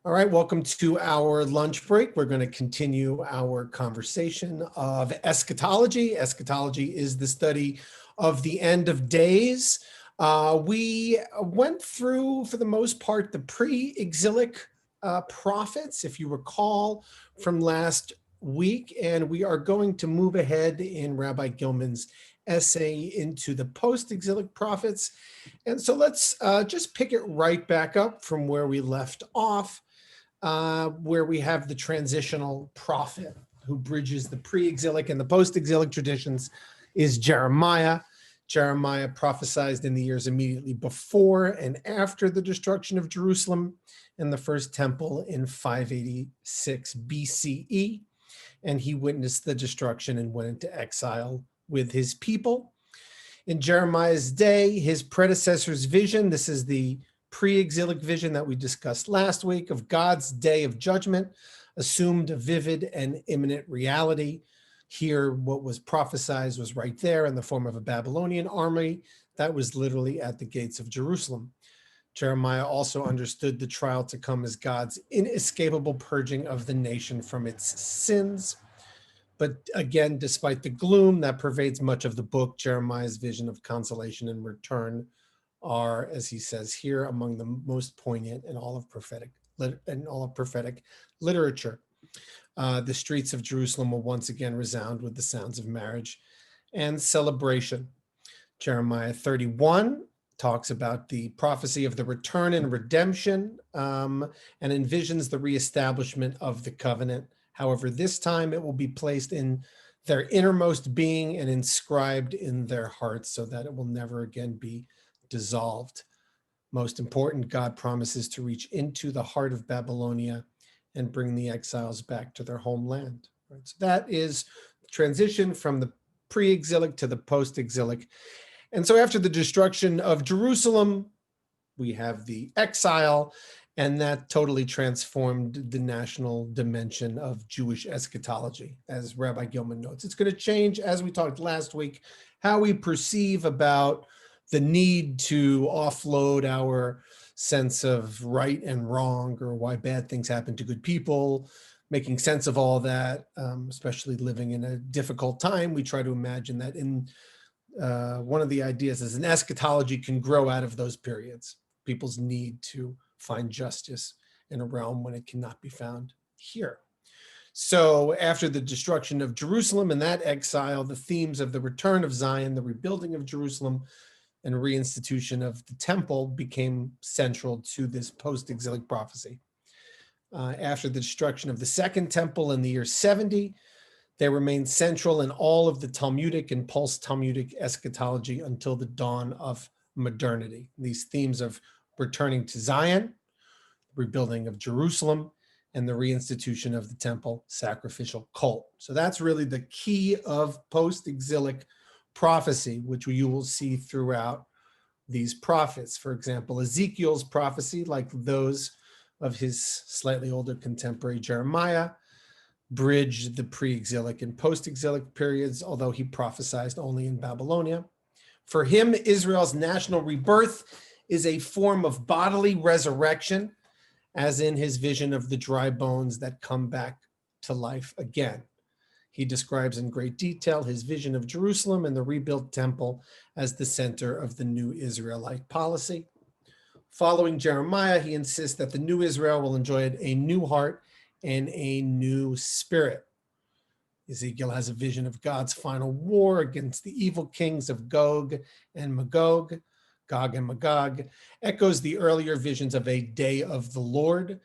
All right, welcome to our lunch break. We're going to continue our conversation of eschatology. Eschatology is the study of the end of days. We went through, for the most part, the pre-exilic prophets, if you recall, from last week, and we are going to move ahead in Rabbi Gilman's essay into the post-exilic prophets. And so let's just pick it right back up from where we left off. Where we have the transitional prophet who bridges the pre-exilic and the post-exilic traditions is Jeremiah. Jeremiah prophesied in the years immediately before and after the destruction of Jerusalem and the first temple in 586 BCE. And he witnessed the destruction and went into exile with his people. In Jeremiah's day, his predecessor's vision, this is the pre-exilic vision that we discussed last week of God's day of judgment, assumed a vivid and imminent reality. Here, what was prophesied was right there in the form of a Babylonian army that was literally at the gates of Jerusalem. Jeremiah also understood the trial to come as God's inescapable purging of the nation from its sins. But again, despite the gloom that pervades much of the book, Jeremiah's vision of consolation and return are, as he says here, among the most poignant in all of prophetic literature. The streets of Jerusalem will once again resound with the sounds of marriage and celebration. Jeremiah 31 talks about the prophecy of the return and redemption and envisions the reestablishment of the covenant. However, this time it will be placed in their innermost being and inscribed in their hearts so that it will never again be dissolved. Most important, God promises to reach into the heart of Babylonia and bring the exiles back to their homeland. Right? So that is transition from the pre-exilic to the post-exilic. And so after the destruction of Jerusalem, we have the exile, and that totally transformed the national dimension of Jewish eschatology, as Rabbi Gilman notes. It's going to change, as we talked last week, how we perceive about the need to offload our sense of right and wrong or why bad things happen to good people, making sense of all that, especially living in a difficult time. We try to imagine that in one of the ideas is an eschatology can grow out of those periods, people's need to find justice in a realm when it cannot be found here. So after the destruction of Jerusalem and that exile, the themes of the return of Zion, the rebuilding of Jerusalem, and reinstitution of the temple became central to this post-exilic prophecy. After the destruction of the second temple in the year 70, they remained central in all of the Talmudic and post-Talmudic eschatology until the dawn of modernity. These themes of returning to Zion, rebuilding of Jerusalem, and the reinstitution of the temple sacrificial cult. So that's really the key of post-exilic prophecy, which you will see throughout these prophets. For example, Ezekiel's prophecy, like those of his slightly older contemporary Jeremiah, bridged the pre-exilic and post-exilic periods, although he prophesied only in Babylonia. For him, Israel's national rebirth is a form of bodily resurrection, as in his vision of the dry bones that come back to life again. He describes in great detail his vision of Jerusalem and the rebuilt temple as the center of the new Israelite policy. Following Jeremiah, he insists that the new Israel will enjoy a new heart and a new spirit. Ezekiel has a vision of God's final war against the evil kings of Gog and Magog, echoes the earlier visions of a day of the Lord.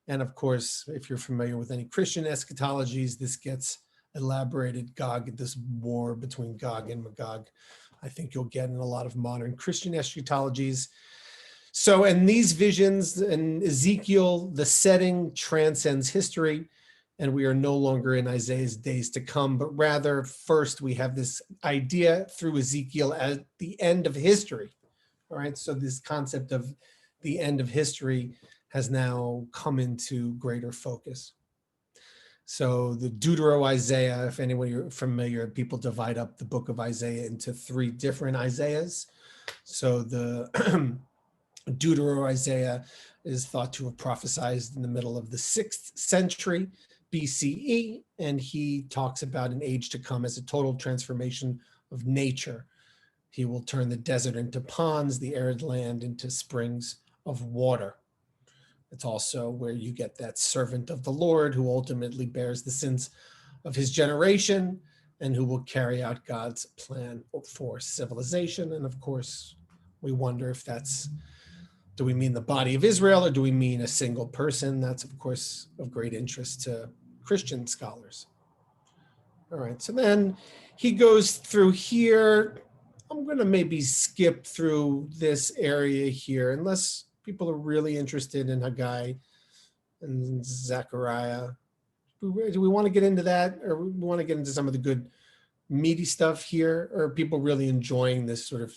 And of course, if you're familiar with any Christian eschatologies, this gets elaborated. This war between Gog and Magog, I think you'll get in a lot of modern Christian eschatologies. So in these visions in Ezekiel, the setting transcends history, and we are no longer in Isaiah's days to come, but rather first we have this idea through Ezekiel at the end of history. All right, so this concept of the end of history has now come into greater focus. So the Deutero Isaiah, if anyone you're familiar, people divide up the book of Isaiah into three different Isaiahs. So the Deutero Isaiah is thought to have prophesied in the middle of the 6th century BCE, and he talks about an age to come as a total transformation of nature. He will turn the desert into ponds, the arid land into springs of water. It's also where you get that servant of the Lord who ultimately bears the sins of his generation and who will carry out God's plan for civilization. And of course, we wonder if that's, do we mean the body of Israel or do we mean a single person? That's, of course, of great interest to Christian scholars. All right, so then he goes through here. I'm going to maybe skip through this area here, unless people are really interested in Haggai and Zechariah. Do we want to get into that, or we want to get into some of the good meaty stuff here, or are people really enjoying this sort of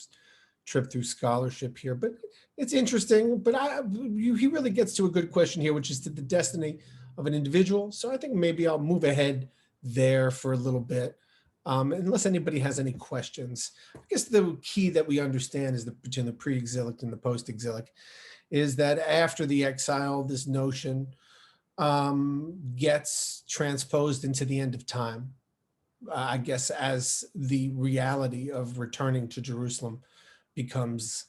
trip through scholarship here? But it's interesting, but he really gets to a good question here, which is to the destiny of an individual. So I think maybe I'll move ahead there for a little bit, unless anybody has any questions. I guess the key that we understand is between the pre-exilic and the post-exilic is that after the exile, this notion gets transposed into the end of time, I guess, as the reality of returning to Jerusalem becomes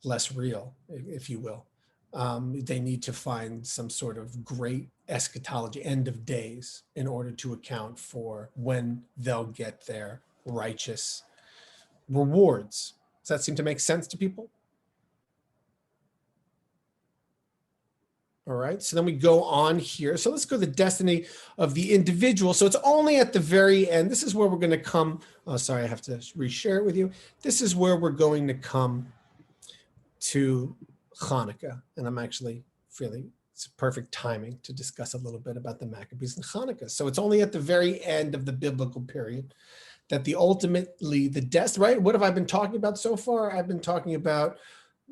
less real, if you will. They need to find some sort of great eschatology, end of days, in order to account for when they'll get their righteous rewards. Does that seem to make sense to people? All right, so then we go on here. So let's go to the destiny of the individual. So it's only at the very end. This is where we're going to come. Oh, sorry, I have to reshare it with you. This is where we're going to come to Hanukkah. And I'm actually feeling it's perfect timing to discuss a little bit about the Maccabees and Hanukkah. So it's only at the very end of the biblical period that right? What have I been talking about so far? I've been talking about,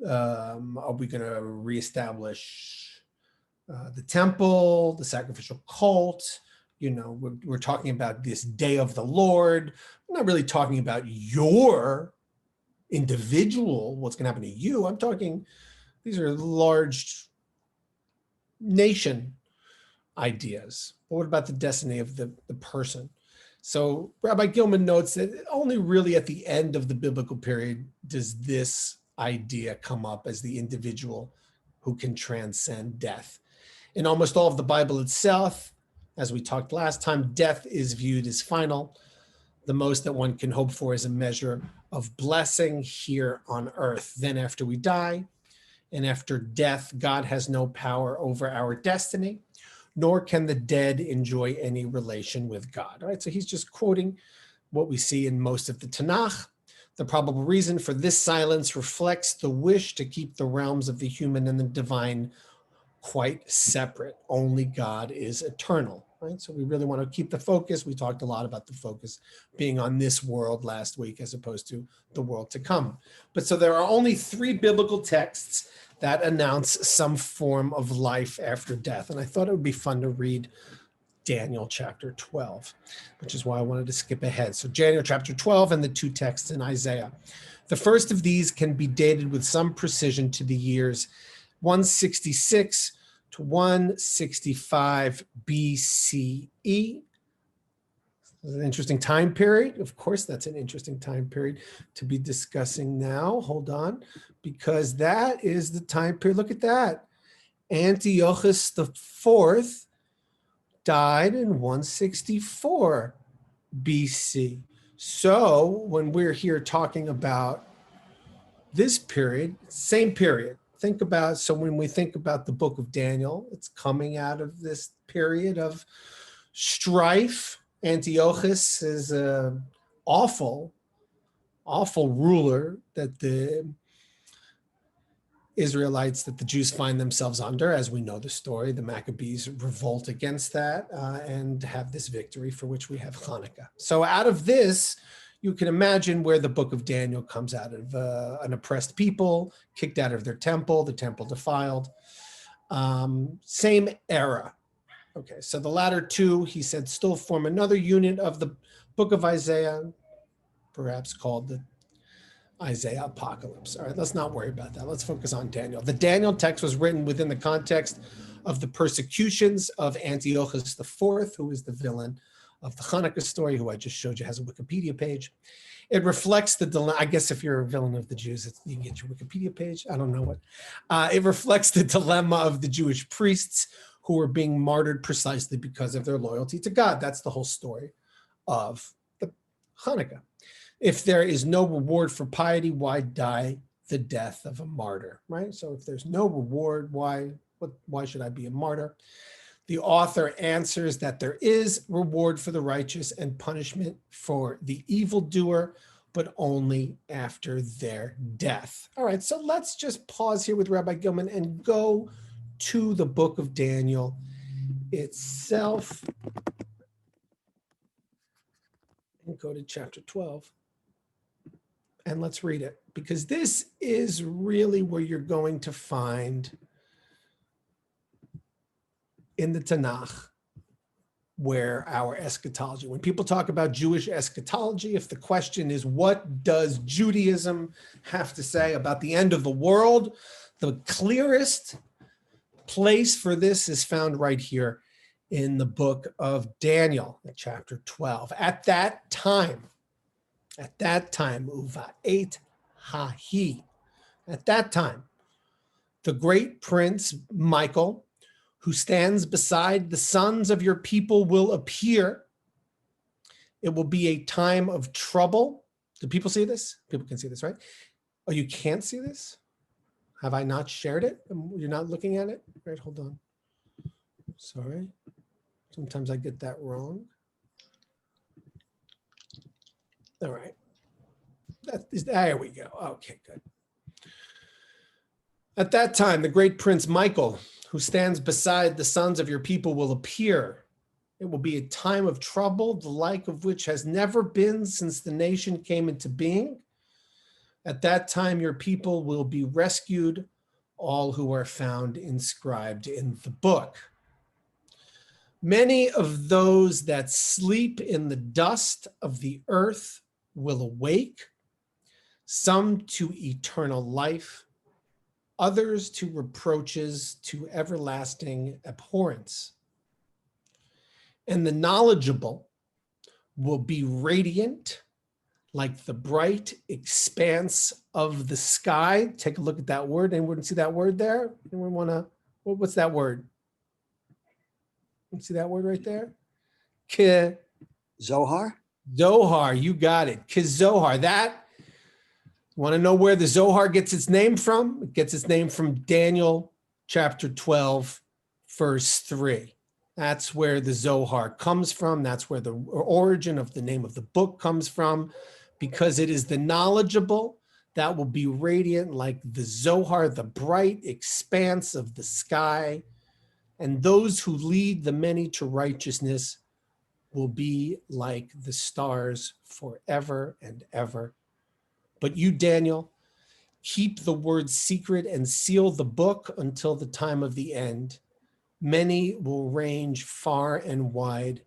are we going to reestablish the temple, the sacrificial cult? We're talking about this day of the Lord. We're not really talking about your individual, what's going to happen to you. I'm talking, these are large nation ideas. But what about the destiny of the person? So Rabbi Gilman notes that only really at the end of the biblical period does this idea come up as the individual who can transcend death. In almost all of the Bible itself, as we talked last time, death is viewed as final. The most that one can hope for is a measure of blessing here on earth. Then after we die, and after death, God has no power over our destiny, nor can the dead enjoy any relation with God. All right, so he's just quoting what we see in most of the Tanakh. The probable reason for this silence reflects the wish to keep the realms of the human and the divine quite separate. Only God is eternal, right? So we really want to keep the focus. We talked a lot about the focus being on this world last week as opposed to the world to come. But so there are only 3 biblical texts that announce some form of life after death. And I thought it would be fun to read Daniel chapter 12, which is why I wanted to skip ahead. So Daniel chapter 12 and the 2 texts in Isaiah. The first of these can be dated with some precision to the years 166 to 165 BCE. An interesting time period. Of course, that's an interesting time period to be discussing now. Hold on, because that is the time period. Look at that. Antiochus IV died in 164 BC. So when we're here talking about this period, same period. Think about, so when we think about the book of Daniel, it's coming out of this period of strife. Antiochus is an awful ruler that the Israelites, that the Jews find themselves under. As we know the story, the Maccabees revolt against that and have this victory for which we have Hanukkah. So out of this, you can imagine where the book of Daniel comes out of an oppressed people, kicked out of their temple, the temple defiled. Same era. Okay, so the latter 2, he said, still form another unit of the book of Isaiah, perhaps called the Isaiah, Apocalypse. All right, let's not worry about that. Let's focus on Daniel. The Daniel text was written within the context of the persecutions of Antiochus IV, who is the villain of the Hanukkah story, who I just showed you has a Wikipedia page. It reflects the dilemma. I guess if you're a villain of the Jews, you can get your Wikipedia page. I don't know what. It reflects the dilemma of the Jewish priests who were being martyred precisely because of their loyalty to God. That's the whole story of the Hanukkah. If there is no reward for piety, why die the death of a martyr, right? So if there's no reward, why should I be a martyr? The author answers that there is reward for the righteous and punishment for the evildoer, but only after their death. All right, so let's just pause here with Rabbi Gilman and go to the book of Daniel itself and go to chapter 12. And let's read it, because this is really where you're going to find in the Tanakh where our eschatology, when people talk about Jewish eschatology, if the question is, what does Judaism have to say about the end of the world? The clearest place for this is found right here in the book of Daniel, chapter 12. At that time, uva et hahi, at that time, the great prince Michael, who stands beside the sons of your people, will appear. It will be a time of trouble. Do people see this? People can see this, right? Oh, you can't see this? Have I not shared it? You're not looking at it? Right, hold on. Sorry. Sometimes I get that wrong. All right. There we go. Okay, good. At that time, the great prince Michael, who stands beside the sons of your people, will appear. It will be a time of trouble, the like of which has never been since the nation came into being. At that time, your people will be rescued, all who are found inscribed in the book. Many of those that sleep in the dust of the earth will awake, some to eternal life, others to reproaches, to everlasting abhorrence. And the knowledgeable will be radiant like the bright expanse of the sky. Take a look at that word. Anyone see that word there? Anyone want to, what's that word? See that word right there? Zohar? Zohar, you got it. Zohar. That, want to know where the Zohar gets its name from? It gets its name from Daniel chapter 12, verse 3. That's where the Zohar comes from. That's where the origin of the name of the book comes from, because it is the knowledgeable that will be radiant like the Zohar, the bright expanse of the sky. And those who lead the many to righteousness will be like the stars forever and ever. But you, Daniel, keep the word secret and seal the book until the time of the end. Many will range far and wide,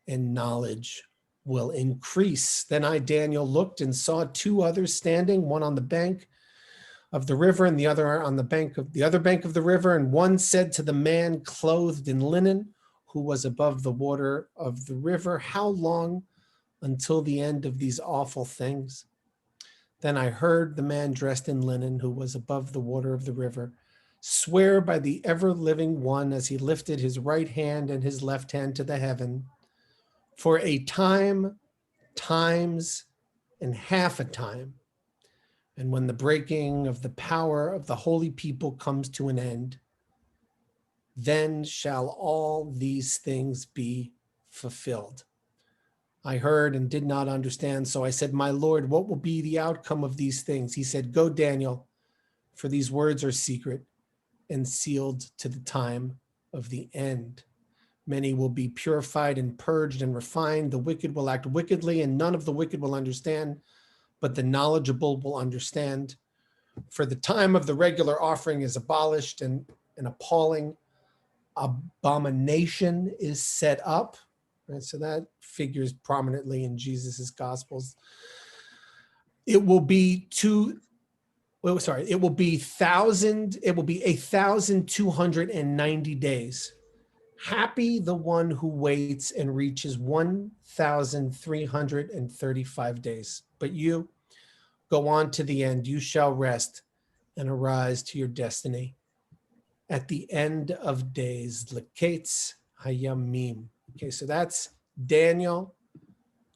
and knowledge will increase. Then I, Daniel, looked and saw two others standing, one on the bank of the river and the other on the other bank of the river. And one said to the man clothed in linen, who was above the water of the river, how long until the end of these awful things? Then I heard the man dressed in linen, who was above the water of the river, swear by the ever-living one as he lifted his right hand and his left hand to the heaven, for a time, times, and half a time, and when the breaking of the power of the holy people comes to an end, then shall all these things be fulfilled. I heard and did not understand, so I said, my Lord, what will be the outcome of these things? He said, go, Daniel, for these words are secret and sealed to the time of the end. Many will be purified and purged and refined. The wicked will act wickedly, and none of the wicked will understand, but the knowledgeable will understand. For the time of the regular offering is abolished, and an appalling abomination is set up. Right? So that figures prominently in Jesus's Gospels. It will be two. Well, sorry, it will be 1,290 days. Happy the one who waits and reaches 1,335 days. But you go on to the end. You shall rest and arise to your destiny. At the end of days, Lekates Hayamim. Okay, so that's Daniel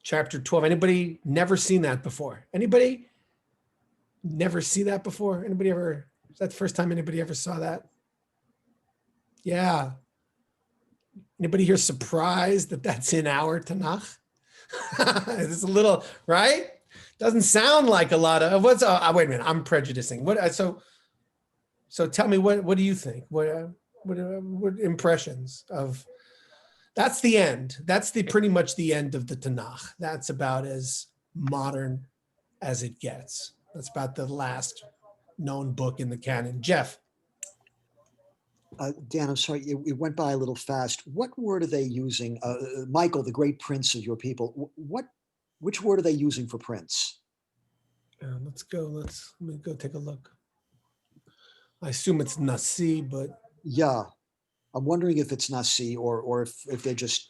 chapter 12. Anybody never seen that before? Anybody never see that before? Anybody ever? Is that the first time anybody ever saw that? Yeah. Anybody here surprised that that's in our Tanakh? It's a little, right? Doesn't sound like a lot of what's. Wait a minute, I'm prejudicing. What? So tell me, what do you think? What impressions of? That's the end. That's pretty much the end of the Tanakh. That's about as modern as it gets. That's about the last known book in the canon. Jeff. Dan, I'm sorry, it went by a little fast. What word are they using? Michael, the great prince of your people. Which word are they using for prince? Let me go take a look. I assume it's Nasi, but yeah, I'm wondering if it's Nasi or if it just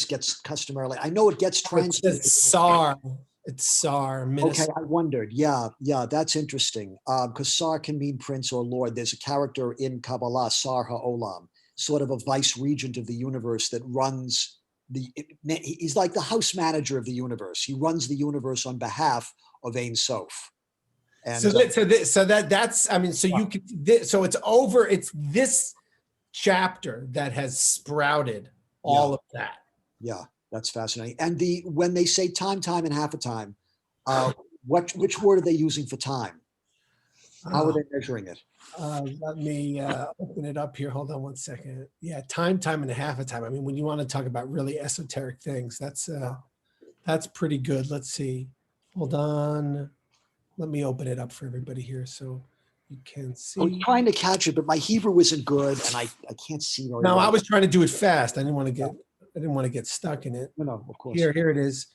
gets customarily. I know it gets translated. It's Sar. It's Sar. Minister. Okay, I wondered. Yeah, that's interesting. Because Sar can mean prince or lord. There's a character in Kabbalah, Sar HaOlam, sort of a vice regent of the universe that runs he's like the house manager of the universe. He runs the universe on behalf of Ein Sof. And so it's over. It's this chapter that has sprouted all of that. Yeah. That's fascinating. And when they say time, and half a time, which word are they using for time? How are they measuring it? Let me open it up here. Hold on one second. Yeah, time, and a half a time. I mean, when you want to talk about really esoteric things, that's pretty good. Let's see. Hold on. Let me open it up for everybody here so you can see. I'm trying to catch it, but my Hebrew isn't good, and I can't see very well. No, I was trying to do it fast. I didn't want to get stuck in it. No, of course. Here it is.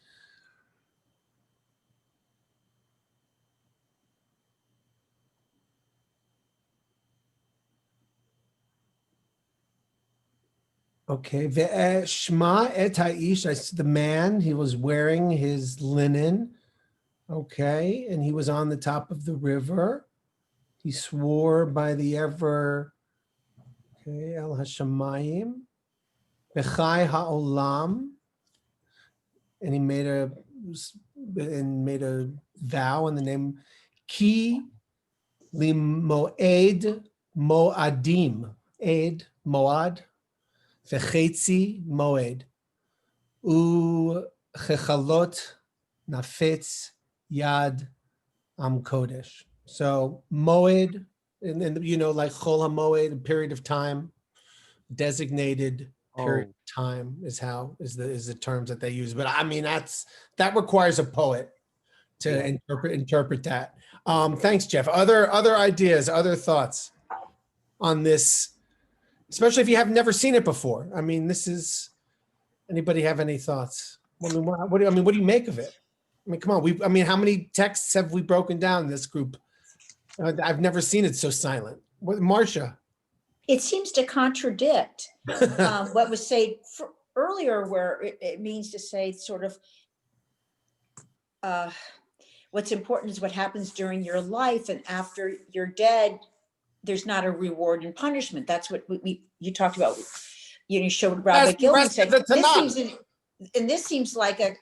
Okay. Ve'eshma et ha'ish. The man, he was wearing his linen. Okay. And he was on the top of the river. He swore by the ever, okay, El Hashamayim. Bechai ha'olam, and he made a vow in the name Ki limoed moadim, Eid moad, vechetzi moed, u chechalot nafetz yad am kodesh. So moed, and like chol hamoed, a period of time, designated period of time is the terms that they use. But I mean, that requires a poet to interpret that. Thanks, Jeff. Other ideas, other thoughts on this, especially if you have never seen it before. I mean, anybody have any thoughts? I mean, what do you make of it? I mean, come on. How many texts have we broken down in this group? I've never seen it so silent. Marcia? It seems to contradict what was said earlier, where it means to say sort of what's important is what happens during your life, and after you're dead, there's not a reward and punishment. That's what you talked about. You showed Rabbi Gilman said this seems like a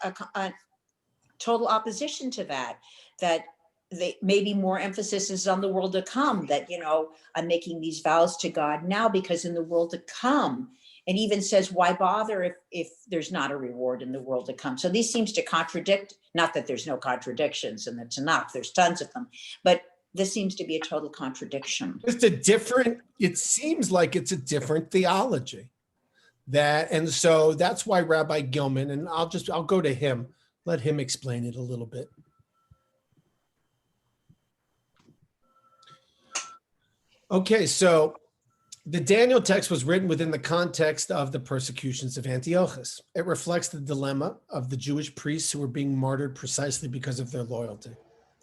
total opposition to that. Maybe more emphasis is on the world to come, that, I'm making these vows to God now because in the world to come, and even says, why bother if there's not a reward in the world to come? So this seems to contradict, not that there's no contradictions in the Tanakh, there's tons of them, but this seems to be a total contradiction. It seems like it's a different theology. And so that's why Rabbi Gilman, and I'll go to him, let him explain it a little bit. Okay, so the Daniel text was written within the context of the persecutions of Antiochus. It reflects the dilemma of the Jewish priests who were being martyred precisely because of their loyalty.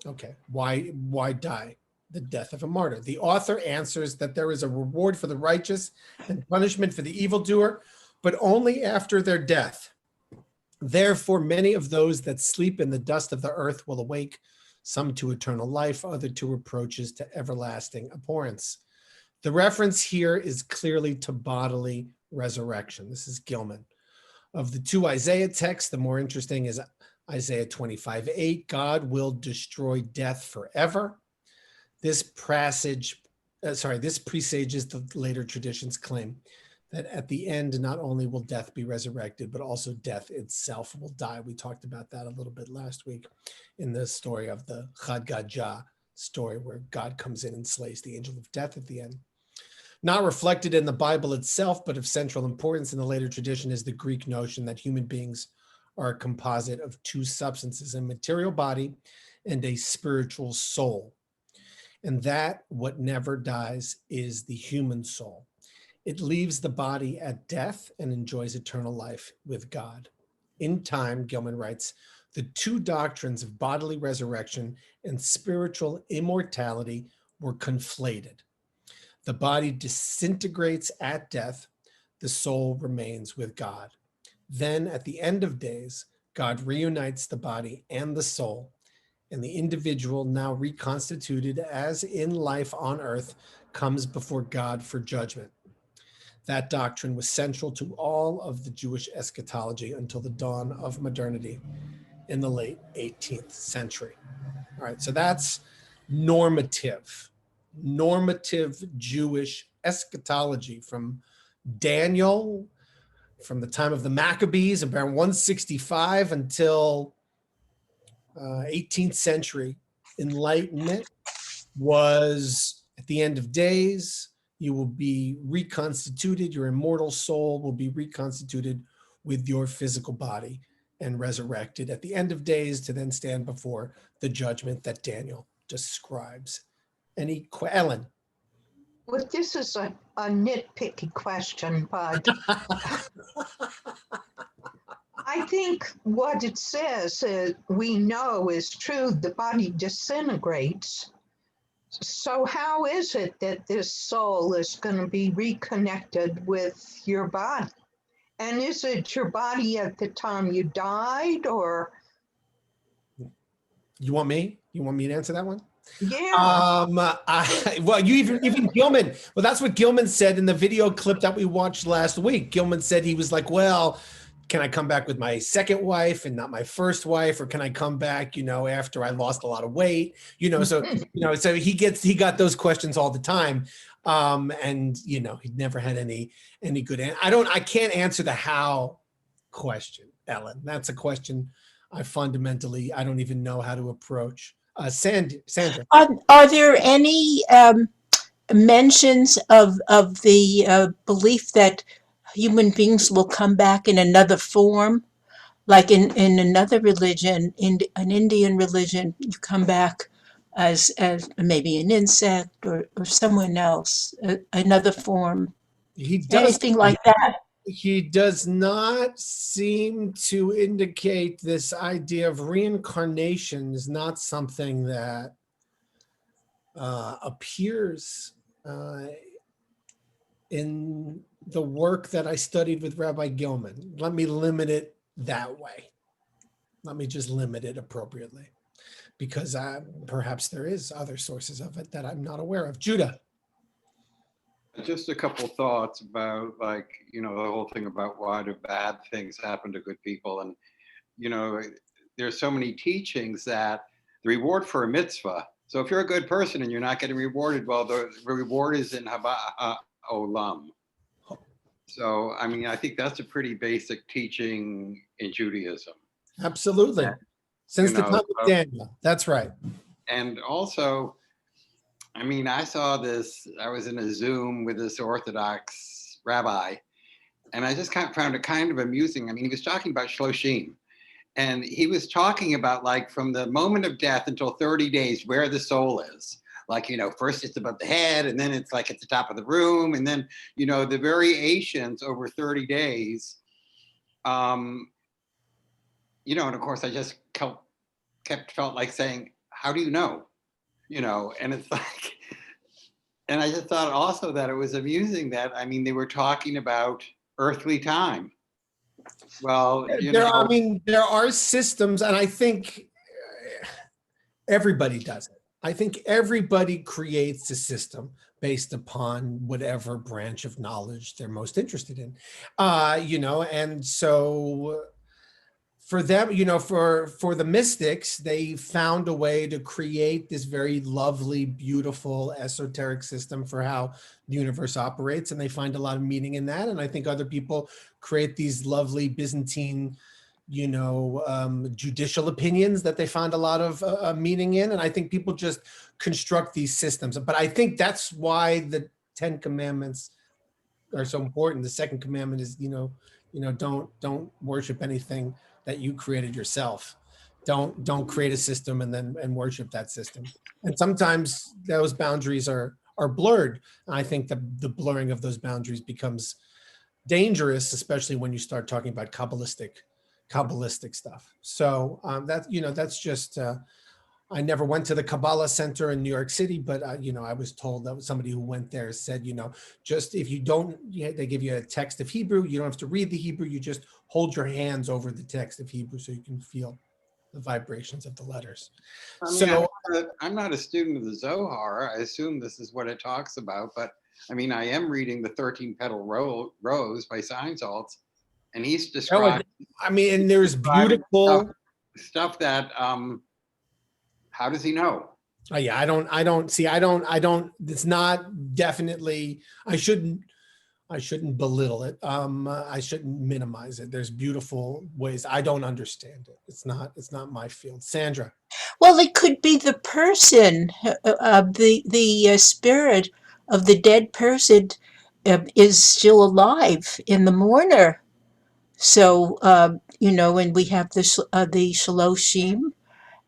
Okay, why die the death of a martyr? The author answers that there is a reward for the righteous and punishment for the evildoer, but only after their death. Therefore, many of those that sleep in the dust of the earth will awake, some to eternal life, other to reproaches, to everlasting abhorrence. The reference here is clearly to bodily resurrection. This is Gilman. Of the two Isaiah texts, the more interesting is Isaiah 25:8. God will destroy death forever. This presages the later tradition's claim that at the end, not only will death be resurrected, but also death itself will die. We talked about that a little bit last week in the story of the Chad Gadja story, where God comes in and slays the angel of death at the end. Not reflected in the Bible itself, but of central importance in the later tradition is the Greek notion that human beings are a composite of two substances, a material body and a spiritual soul. And that what never dies is the human soul. It leaves the body at death and enjoys eternal life with God. In time, Gilman writes, the two doctrines of bodily resurrection and spiritual immortality were conflated. The body disintegrates at death, the soul remains with God. Then at the end of days, God reunites the body and the soul, and the individual, now reconstituted as in life on earth, comes before God for judgment. That doctrine was central to all of the Jewish eschatology until the dawn of modernity in the late 18th century. All right, so that's normative Jewish eschatology from Daniel, from the time of the Maccabees, around 165 until 18th century. Enlightenment was at the end of days, you will be reconstituted, your immortal soul will be reconstituted with your physical body and resurrected at the end of days to then stand before the judgment that Daniel describes. Ellen? Well, this is a nitpicky question, but I think what it says we know is true. The body disintegrates. So how is it that this soul is going to be reconnected with your body? And is it your body at the time you died, or? You want me to answer that one? Yeah. Well, you even Gilman. Well, that's what Gilman said in the video clip that we watched last week. Gilman said he was like, well, can I come back with my second wife and not my first wife, or can I come back, after I lost a lot of weight, so he got those questions all the time. And he never had any good I can't answer the how question, Ellen. That's a question I don't even know how to approach. Sandra. Are there any mentions of the belief that human beings will come back in another form? Like in another religion, in an Indian religion, you come back as maybe an insect or someone else, another form. Anything like that? He does not seem to indicate this idea of reincarnation is not something that appears in the work that I studied with Rabbi Gilman. Let me limit it that way. Let me just limit it appropriately, because perhaps there is other sources of it that I'm not aware of. Judah. Just a couple thoughts about, the whole thing about why do bad things happen to good people. And, there's so many teachings that the reward for a mitzvah. So if you're a good person and you're not getting rewarded, well, the reward is in Haba Olam. So, I think that's a pretty basic teaching in Judaism. Absolutely. Since the time of Daniel. That's right. And also, I saw this, I was in a Zoom with this Orthodox rabbi, and I just found it kind of amusing. He was talking about Shloshim, and he was talking about from the moment of death until 30 days, where the soul is. First it's above the head, and then it's at the top of the room, and then, the variations over 30 days. And of course I just felt like saying, how do you know? You know, and it's like, and I just thought also that it was amusing that, I mean, they were talking about earthly time. Well, you There, know, I mean, there are systems, and I think everybody does it. I think everybody creates a system based upon whatever branch of knowledge they're most interested in. You know, and so for them, you know, for the mystics, they found a way to create this very lovely, beautiful, esoteric system for how the universe operates, and they find a lot of meaning in that. And I think other people create these lovely Byzantine, you know, judicial opinions that they find a lot of meaning in. And I think people just construct these systems. But I think that's why the 10 Commandments are so important. The second commandment is, you know, don't worship anything that you created yourself. Don't create a system and worship that system. And sometimes those boundaries are blurred. And I think the blurring of those boundaries becomes dangerous, especially when you start talking about Kabbalistic stuff. So that's just, I never went to the Kabbalah Center in New York City, but you know, I was told that somebody who went there said, you know, just if you don't, they give you a text of Hebrew, you don't have to read the Hebrew, you just hold your hands over the text of Hebrew so you can feel the vibrations of the letters. I mean, So I'm not a student of the Zohar. I assume this is what it talks about, but I mean, I am reading the 13 Petal Rose by Seinsaltz, and he's describing, I mean, and there's beautiful stuff that, how does he know? yeah, I don't, it's not definitely, I shouldn't belittle it. I shouldn't minimize it. There's beautiful ways. I don't understand it. It's not my field. Sandra. Well, it could be the person, the spirit of the dead person is still alive in the mourner. So, you know, and we have the Shaloshim,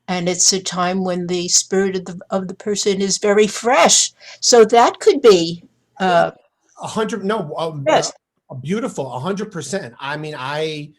and it's a time when the spirit of the person is very fresh. So that could be 100, no, yes. beautiful, 100%. I mean, I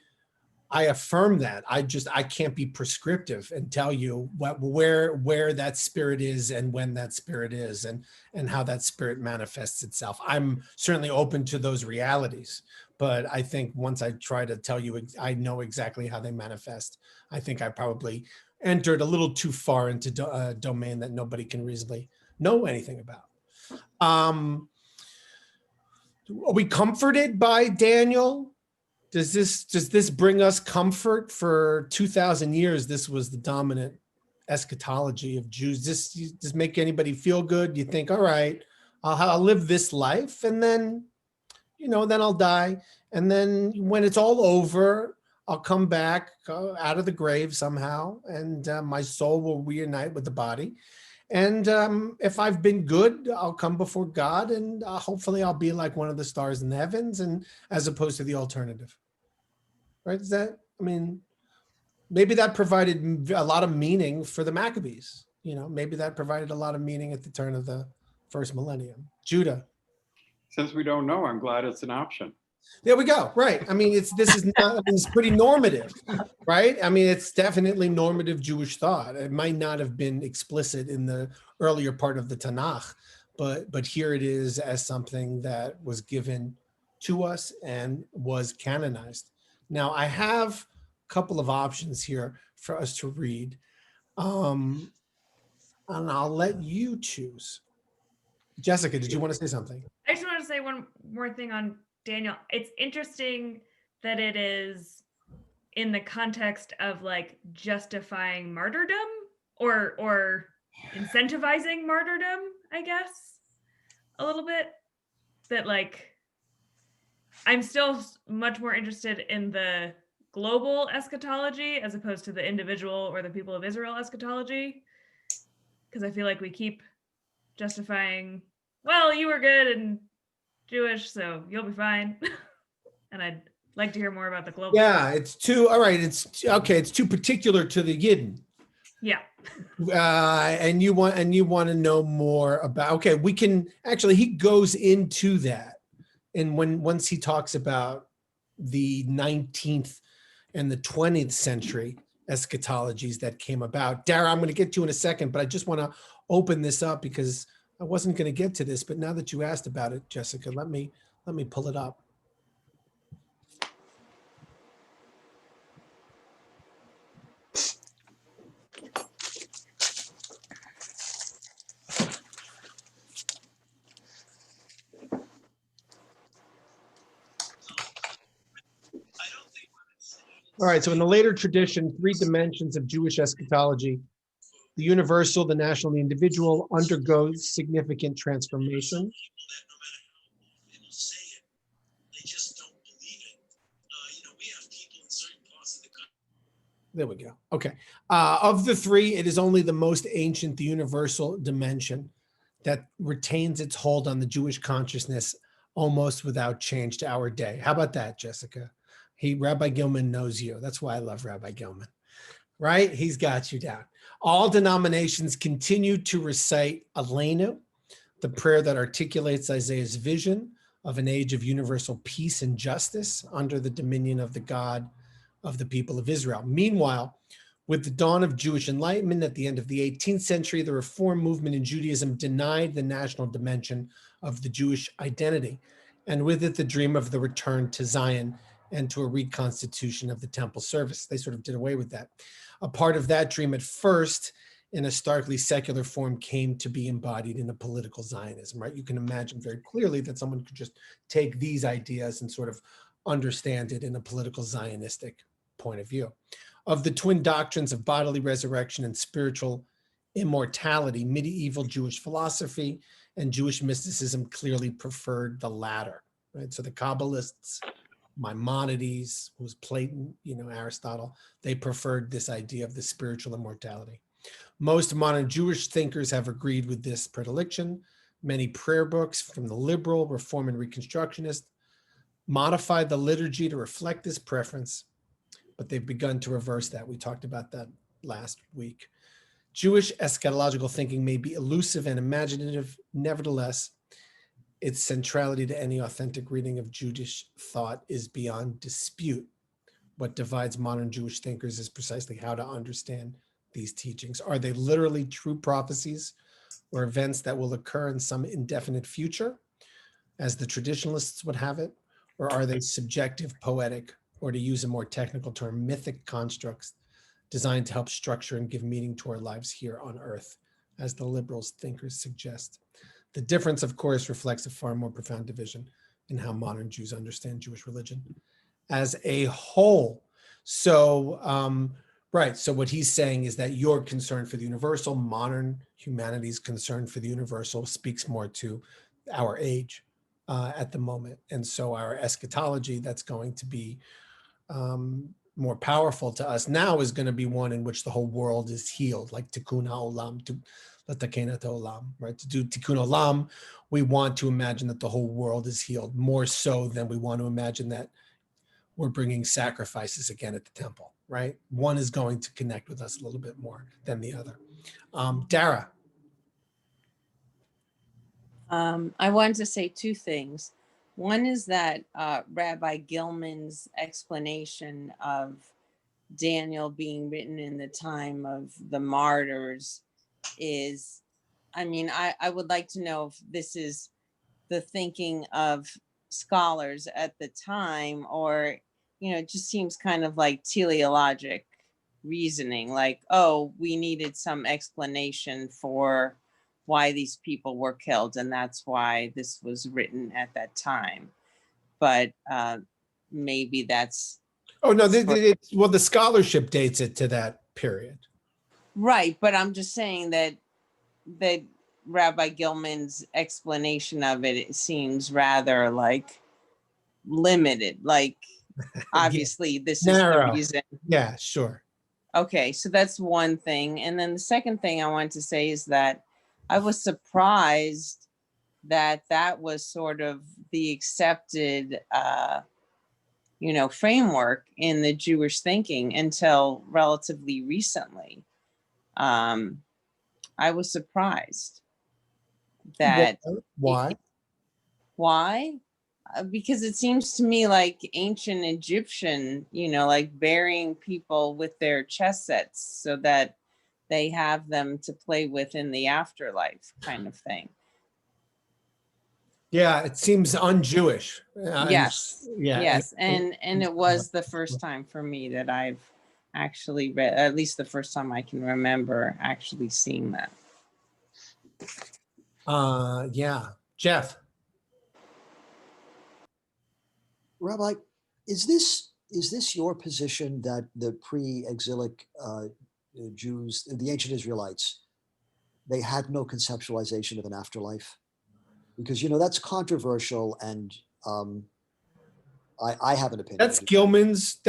affirm that. I can't be prescriptive and tell you where that spirit is and when that spirit is and how that spirit manifests itself. I'm certainly open to those realities, but I think once I try to tell you, I know exactly how they manifest. I think I probably entered a little too far into a domain that nobody can reasonably know anything about. Are we comforted by Daniel? Does this bring us comfort? For 2,000 years, this was the dominant eschatology of Jews. Does this make anybody feel good? You think, all right, I'll live this life, and then, you know, then I'll die, and then when it's all over, I'll come back out of the grave somehow, and my soul will reunite with the body. And if I've been good, I'll come before God, and hopefully I'll be like one of the stars in the heavens, and as opposed to the alternative. Right? Is that, I mean, maybe that provided a lot of meaning for the Maccabees. You know, maybe that provided a lot of meaning at the turn of the first millennium. Judah. Since we don't know, I'm glad it's an option. There we go. Right. I mean, it's pretty normative, right? I mean, it's definitely normative Jewish thought. It might not have been explicit in the earlier part of the Tanakh, but here it is as something that was given to us and was canonized. Now, I have a couple of options here for us to read, and I'll let you choose. Jessica, did you want to say something? I just want to say one more thing on Daniel. It's interesting that it is in the context of like justifying martyrdom or incentivizing martyrdom, I guess, a little bit. That like, I'm still much more interested in the global eschatology as opposed to the individual or the people of Israel eschatology. Because I feel like we keep justifying, well, you were good and Jewish, so you'll be fine. And I'd like to hear more about the global. Yeah, it's too, all right, it's okay, it's too particular to the Yidden. Yeah. And you want to know more about, okay, we can actually, he goes into that. And once he talks about the 19th and the 20th century, eschatologies that came about. Dara, I'm going to get to you in a second, but I just want to open this up because I wasn't going to get to this, but now that you asked about it, Jessica, let me pull it up. All right, so in the later tradition, 3 dimensions of Jewish eschatology, the universal, the national, and the individual undergoes significant transformation. There we go. Okay. Of the 3, it is only the most ancient, the universal dimension, that retains its hold on the Jewish consciousness almost without change to our day. How about that, Jessica? Rabbi Gilman knows you. That's why I love Rabbi Gilman, right? He's got you down. All denominations continue to recite Aleinu, the prayer that articulates Isaiah's vision of an age of universal peace and justice under the dominion of the God of the people of Israel. Meanwhile, with the dawn of Jewish enlightenment at the end of the 18th century, the Reform movement in Judaism denied the national dimension of the Jewish identity, and with it the dream of the return to Zion and to a reconstitution of the temple service. They sort of did away with that. A part of that dream at first, in a starkly secular form, came to be embodied in a political Zionism, right? You can imagine very clearly that someone could just take these ideas and sort of understand it in a political Zionistic point of view. Of the twin doctrines of bodily resurrection and spiritual immortality, medieval Jewish philosophy and Jewish mysticism clearly preferred the latter, right? So the Kabbalists, Maimonides, who was Plato, Aristotle, they preferred this idea of the spiritual immortality. Most modern Jewish thinkers have agreed with this predilection. Many prayer books from the liberal, Reform, and Reconstructionist modified the liturgy to reflect this preference, but they've begun to reverse that. We talked about that last week. Jewish eschatological thinking may be elusive and imaginative. Nevertheless, its centrality to any authentic reading of Jewish thought is beyond dispute. What divides modern Jewish thinkers is precisely how to understand these teachings. Are they literally true prophecies or events that will occur in some indefinite future, as the traditionalists would have it? Or are they subjective, poetic, or to use a more technical term, mythic constructs designed to help structure and give meaning to our lives here on earth, as the liberals thinkers suggest? The difference, of course, reflects a far more profound division in how modern Jews understand Jewish religion as a whole. So, right, so what he's saying is that your concern for the universal, modern humanity's concern for the universal, speaks more to our age at the moment. And so our eschatology that's going to be more powerful to us now is going to be one in which the whole world is healed, like tikkun ha'olam, l'takenet ha'olam, right? To do tikkun olam, we want to imagine that the whole world is healed, more so than we want to imagine that we're bringing sacrifices again at the temple, right? One is going to connect with us a little bit more than the other. Dara. I wanted to say 2 things. One is that Rabbi Gilman's explanation of Daniel being written in the time of the martyrs is, I would like to know if this is the thinking of scholars at the time, or, it just seems kind of like teleologic reasoning, like, oh, we needed some explanation for why these people were killed, and that's why this was written at that time. But maybe that's Oh, no, well, the scholarship dates it to that period. right, but I'm just saying that Rabbi Gilman's explanation of it seems rather like limited, like obviously this Narrow. is the reason. Yeah, sure. Okay, so that's one thing. And then the second thing I wanted to say is that I was surprised that that was sort of the accepted framework in the Jewish thinking until relatively recently. I was surprised that Why? why? because it seems to me like ancient Egyptian, like burying people with their chess sets so that they have them to play with in the afterlife kind of thing. Yeah, it seems un-Jewish. Yes. Yeah. Yes. And it was the first time for me that I've actually read, at least the first time I can remember actually seeing that. Yeah. Jeff. Rabbi, is this your position that the pre-exilic Jews, the ancient Israelites, they had no conceptualization of an afterlife? Because that's controversial, and I have an opinion. That's Gilman's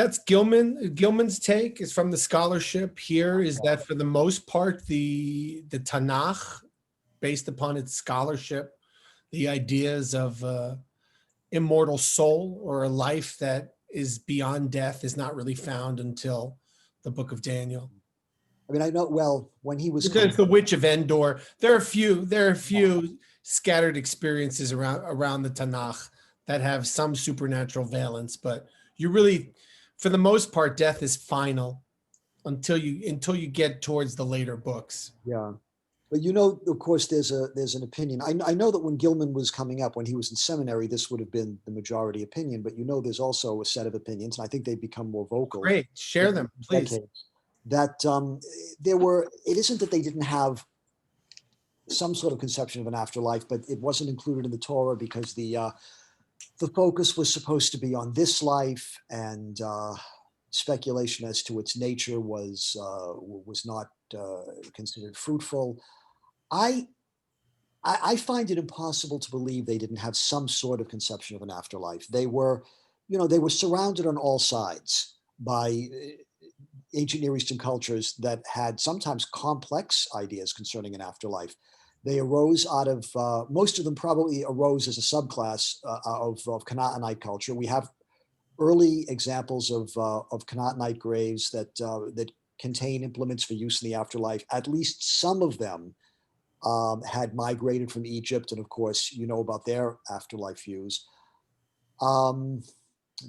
take is from the scholarship here is that for the most part, the Tanakh, based upon its scholarship, the ideas of immortal soul or a life that is beyond death is not really found until the book of Daniel. I mean, I know, well, when he was It's the Witch of Endor. There are a few scattered experiences around the Tanakh that have some supernatural valence, but you really, for the most part, death is final until you get towards the later books. Yeah. But of course, there's an opinion. I know that when Gilman was coming up, when he was in seminary, this would have been the majority opinion. But there's also a set of opinions, and I think they've become more vocal. Great, share them, please. Decades, that it isn't that they didn't have some sort of conception of an afterlife, but it wasn't included in the Torah because the focus was supposed to be on this life, and speculation as to its nature was not considered fruitful. I find it impossible to believe they didn't have some sort of conception of an afterlife. They were surrounded on all sides by ancient Near Eastern cultures that had sometimes complex ideas concerning an afterlife. They arose out of, most of them probably arose as a subclass of Canaanite culture. We have early examples of Canaanite graves that contain implements for use in the afterlife. At least some of them had migrated from Egypt, and of course, about their afterlife views.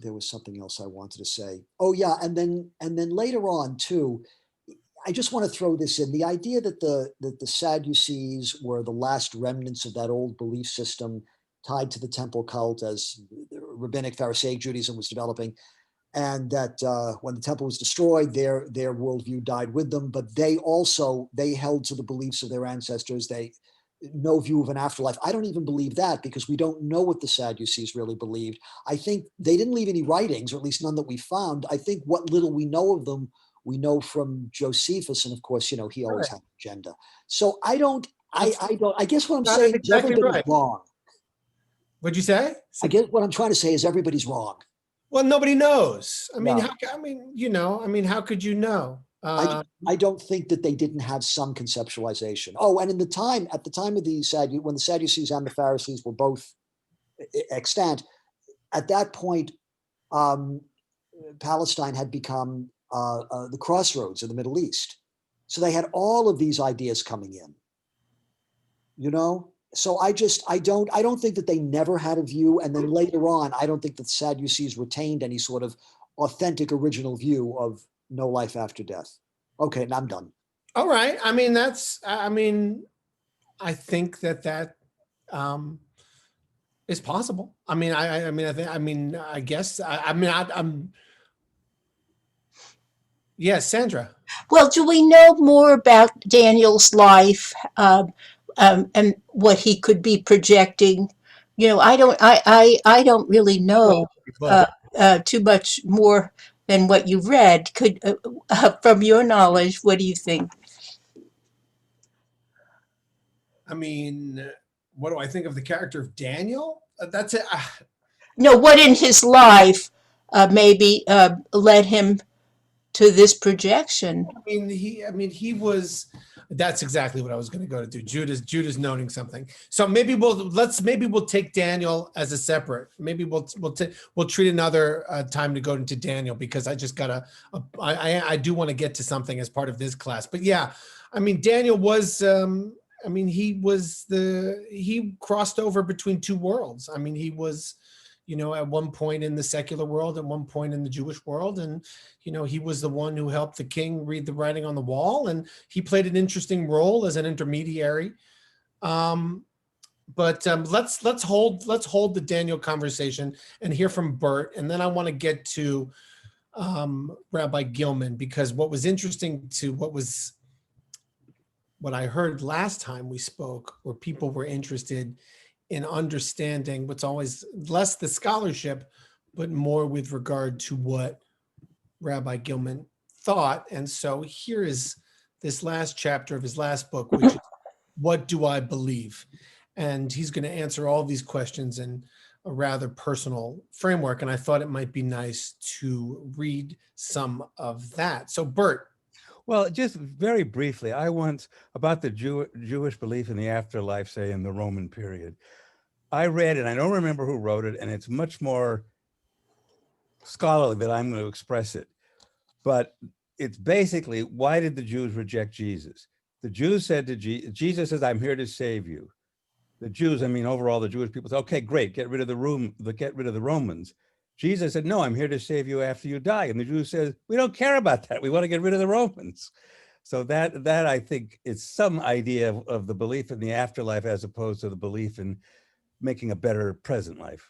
There was something else I wanted to say. Oh yeah, and then later on too, I just want to throw this in: the idea that the Sadducees were the last remnants of that old belief system tied to the temple cult as rabbinic Pharisaic Judaism was developing, and that when the temple was destroyed, their worldview died with them. But they held to the beliefs of their ancestors. No view of an afterlife. I don't even believe that, because we don't know what the Sadducees really believed. I think they didn't leave any writings, or at least none that we found. I think what little we know of them, we know from Josephus, and of course, he always had an agenda. So I guess what I'm saying is everybody's wrong. What'd you say? I guess what I'm trying to say is everybody's wrong. Well, nobody knows. I mean, Yeah. how could you know? I don't think that they didn't have some conceptualization. Oh, and at the time of when the Sadducees and the Pharisees were both extant, at that point, Palestine had become the crossroads of the Middle East. So they had all of these ideas coming in. So I don't think that they never had a view. And then later on, I don't think that the Sadducees retained any sort of authentic original view of no life after death. Okay, and I'm done. All right. I think that is possible. Yes, Sandra. Well, do we know more about Daniel's life and what he could be projecting? I don't really know too much more than what you read. From your knowledge, what do you think? What do I think of the character of Daniel? That's it. No, what in his life maybe led him to this projection? He was. That's exactly what I was going to go to do. Judah's noting something. So maybe we'll take Daniel as a separate. Maybe we'll treat another time to go into Daniel, because I just I do want to get to something as part of this class. But yeah, Daniel was. He crossed over between two worlds. He was at one point in the secular world, at one point in the Jewish world. And, he was the one who helped the king read the writing on the wall. And he played an interesting role as an intermediary. But let's hold the Daniel conversation and hear from Bert. And then I want to get to Rabbi Gilman, because what was interesting to what I heard last time we spoke, where people were interested in understanding what's always less the scholarship, but more with regard to what Rabbi Gilman thought. And so here is this last chapter of his last book, which is What Do I Believe? And he's going to answer all these questions in a rather personal framework. And I thought it might be nice to read some of that. So Bert. Well, just very briefly, I once, about the Jewish belief in the afterlife, say in the Roman period, I read, and I don't remember who wrote it, and it's much more scholarly than I'm going to express it. But it's basically, why did the Jews reject Jesus? The Jews said to Jesus says, I'm here to save you. The Jews, I mean, overall, the Jewish people said, okay, great, get rid of the Romans. Jesus said, no, I'm here to save you after you die. And the Jews said, we don't care about that. We want to get rid of the Romans. So that I think is some idea of the belief in the afterlife as opposed to the belief in making a better present life.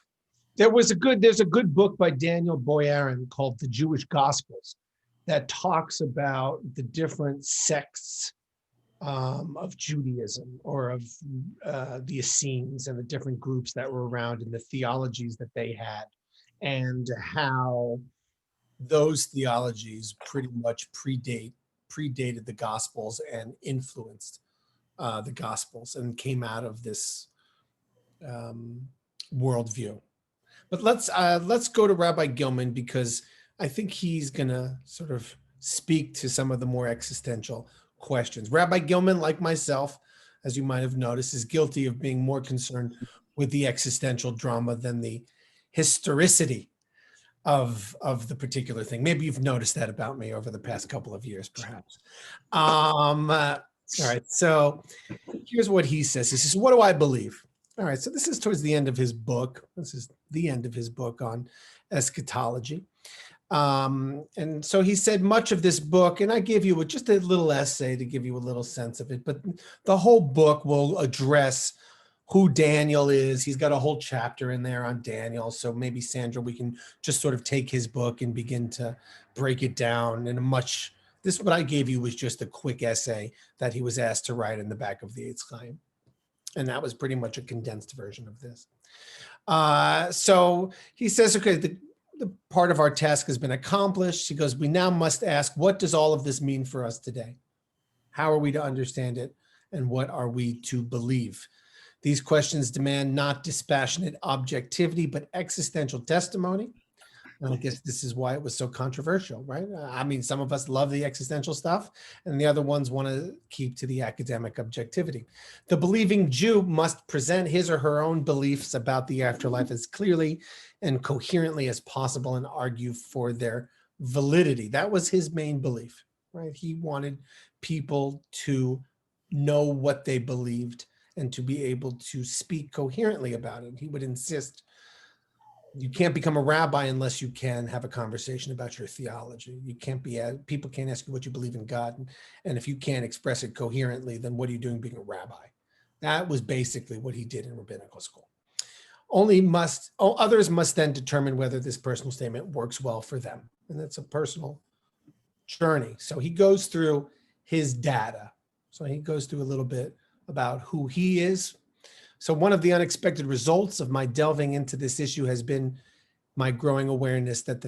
There's a good book by Daniel Boyarin called The Jewish Gospels that talks about the different sects of Judaism, or of the Essenes, and the different groups that were around and the theologies that they had, and how those theologies pretty much predated the Gospels and influenced the Gospels and came out of this worldview. But let's go to Rabbi Gilman, because I think he's gonna sort of speak to some of the more existential questions. Rabbi Gilman, like myself, as you might have noticed, is guilty of being more concerned with the existential drama than the historicity of the particular thing. Maybe you've noticed that about me over the past couple of years, perhaps. All right, so here's what he says. He says, what do I believe? All right, so this is towards the end of his book. This is the end of his book on eschatology. And so he said much of this book, and I gave you just a little essay to give you a little sense of it, but the whole book will address who Daniel is. He's got a whole chapter in there on Daniel. So maybe, Sandra, we can just sort of take his book and begin to break it down in what I gave you was just a quick essay that he was asked to write in the back of the Eitz Chaim. And that was pretty much a condensed version of this. So he says, okay, the part of our task has been accomplished. He goes, we now must ask, what does all of this mean for us today? How are we to understand it? And what are we to believe? These questions demand not dispassionate objectivity, but existential testimony. And I guess this is why it was so controversial, right? I mean, some of us love the existential stuff, and the other ones want to keep to the academic objectivity. The believing Jew must present his or her own beliefs about the afterlife as clearly and coherently as possible and argue for their validity. That was his main belief, right? He wanted people to know what they believed and to be able to speak coherently about it. He would insist you can't become a rabbi unless you can have a conversation about your theology. People can't ask you what you believe in God. And if you can't express it coherently, then what are you doing being a rabbi? That was basically what he did in rabbinical school. Others must then determine whether this personal statement works well for them. And that's a personal journey. So he goes through his data. So he goes through a little bit about who he is. So one of the unexpected results of my delving into this issue has been my growing awareness that the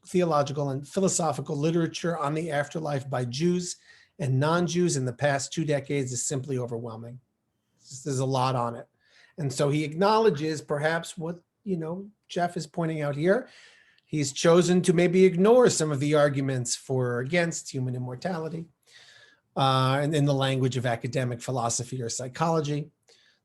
theological and philosophical literature on the afterlife by Jews and non-Jews in the past 2 decades is simply overwhelming. There's a lot on it. And so he acknowledges perhaps what, Jeff is pointing out here. He's chosen to maybe ignore some of the arguments for or against human immortality, and in the language of academic philosophy or psychology.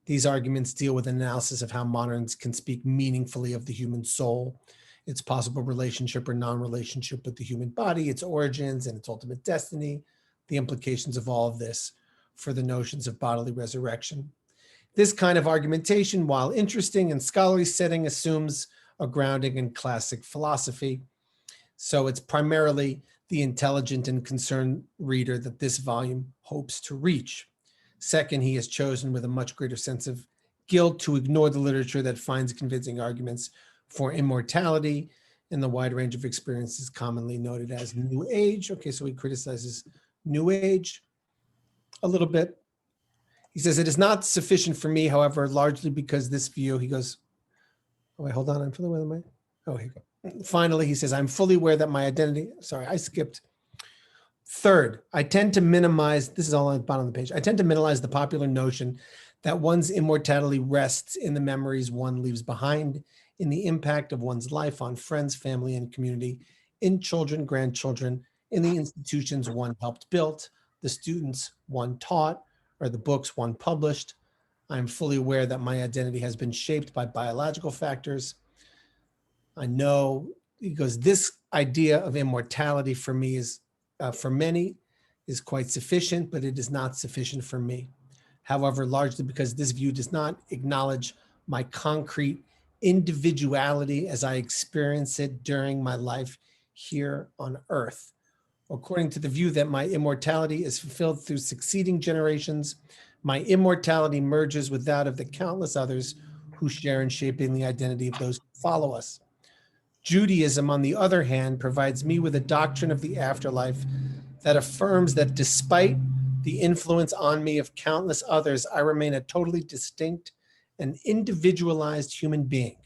These arguments deal with an analysis of how moderns can speak meaningfully of the human soul, its possible relationship or non-relationship with the human body, its origins and its ultimate destiny, the implications of all of this for the notions of bodily resurrection. This kind of argumentation, while interesting in scholarly setting, assumes a grounding in classic philosophy. So it's primarily the intelligent and concerned reader that this volume hopes to reach. Second, he has chosen with a much greater sense of guilt to ignore the literature that finds convincing arguments for immortality and the wide range of experiences commonly noted as New Age. Okay, so he criticizes New Age a little bit. He says, it is not sufficient for me, however, largely because this view, he goes, oh, wait, hold on, I'm fully aware that oh, here we go. Finally, he says, I'm fully aware that my identity, sorry, I skipped. Third, I tend to minimize, this is all on the bottom of the page, I tend to minimize the popular notion that one's immortality rests in the memories one leaves behind, in the impact of one's life on friends, family, and community, in children, grandchildren, in the institutions one helped build, the students one taught, or the books one published. I'm fully aware that my identity has been shaped by biological factors. I know, he goes, this idea of immortality for me is, for many, is quite sufficient, but it is not sufficient for me. However, largely because this view does not acknowledge my concrete individuality as I experience it during my life here on earth. According to the view that my immortality is fulfilled through succeeding generations, my immortality merges with that of the countless others who share in shaping the identity of those who follow us. Judaism, on the other hand, provides me with a doctrine of the afterlife that affirms that despite the influence on me of countless others, I remain a totally distinct and individualized human being.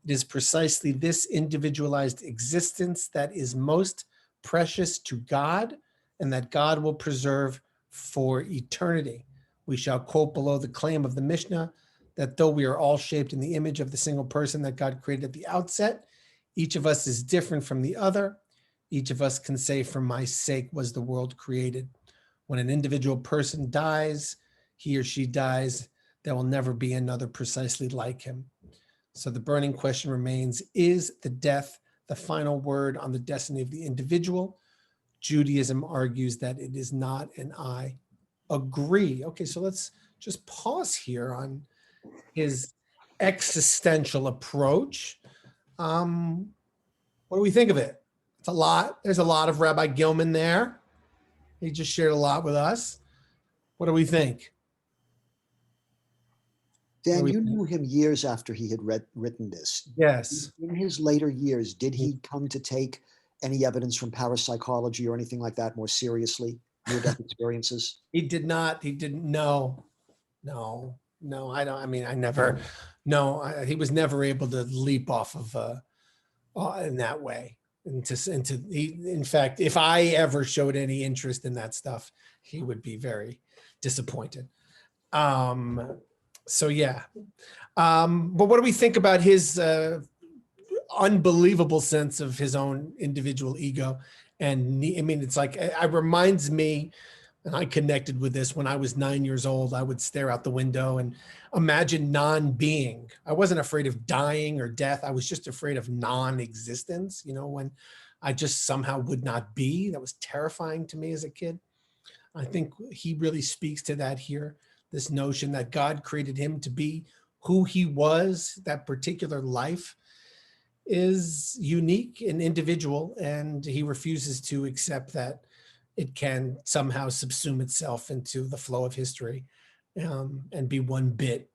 It is precisely this individualized existence that is most precious to God and that God will preserve for eternity. We shall quote below the claim of the Mishnah that though we are all shaped in the image of the single person that God created at the outset, each of us is different from the other. Each of us can say, for my sake was the world created. When an individual person dies, he or she dies, there will never be another precisely like him. So the burning question remains, is the death the final word on the destiny of the individual? Judaism argues that it is not, and I agree. Okay, so let's just pause here on his existential approach. What do we think of it? It's a lot. There's a lot of Rabbi Gilman there. He just shared a lot with us. What do we think? Dan, you knew him years after he had written this. Yes. In his later years, did he come to take any evidence from parapsychology or anything like that more seriously, near-death experiences? He did not. He didn't. No. I don't. I mean, I never. No, he was never able to leap off of in that way. In fact, if I ever showed any interest in that stuff, he would be very disappointed. So yeah. But what do we think about his unbelievable sense of his own individual ego? And I mean, it's like, it reminds me, and I connected with this when I was 9 years old. I would stare out the window and imagine non-being. I wasn't afraid of dying or death. I was just afraid of non-existence, when I just somehow would not be. That was terrifying to me as a kid. I think he really speaks to that here, this notion that God created him to be who he was. That particular life is unique and individual, and he refuses to accept that it can somehow subsume itself into the flow of history and be one bit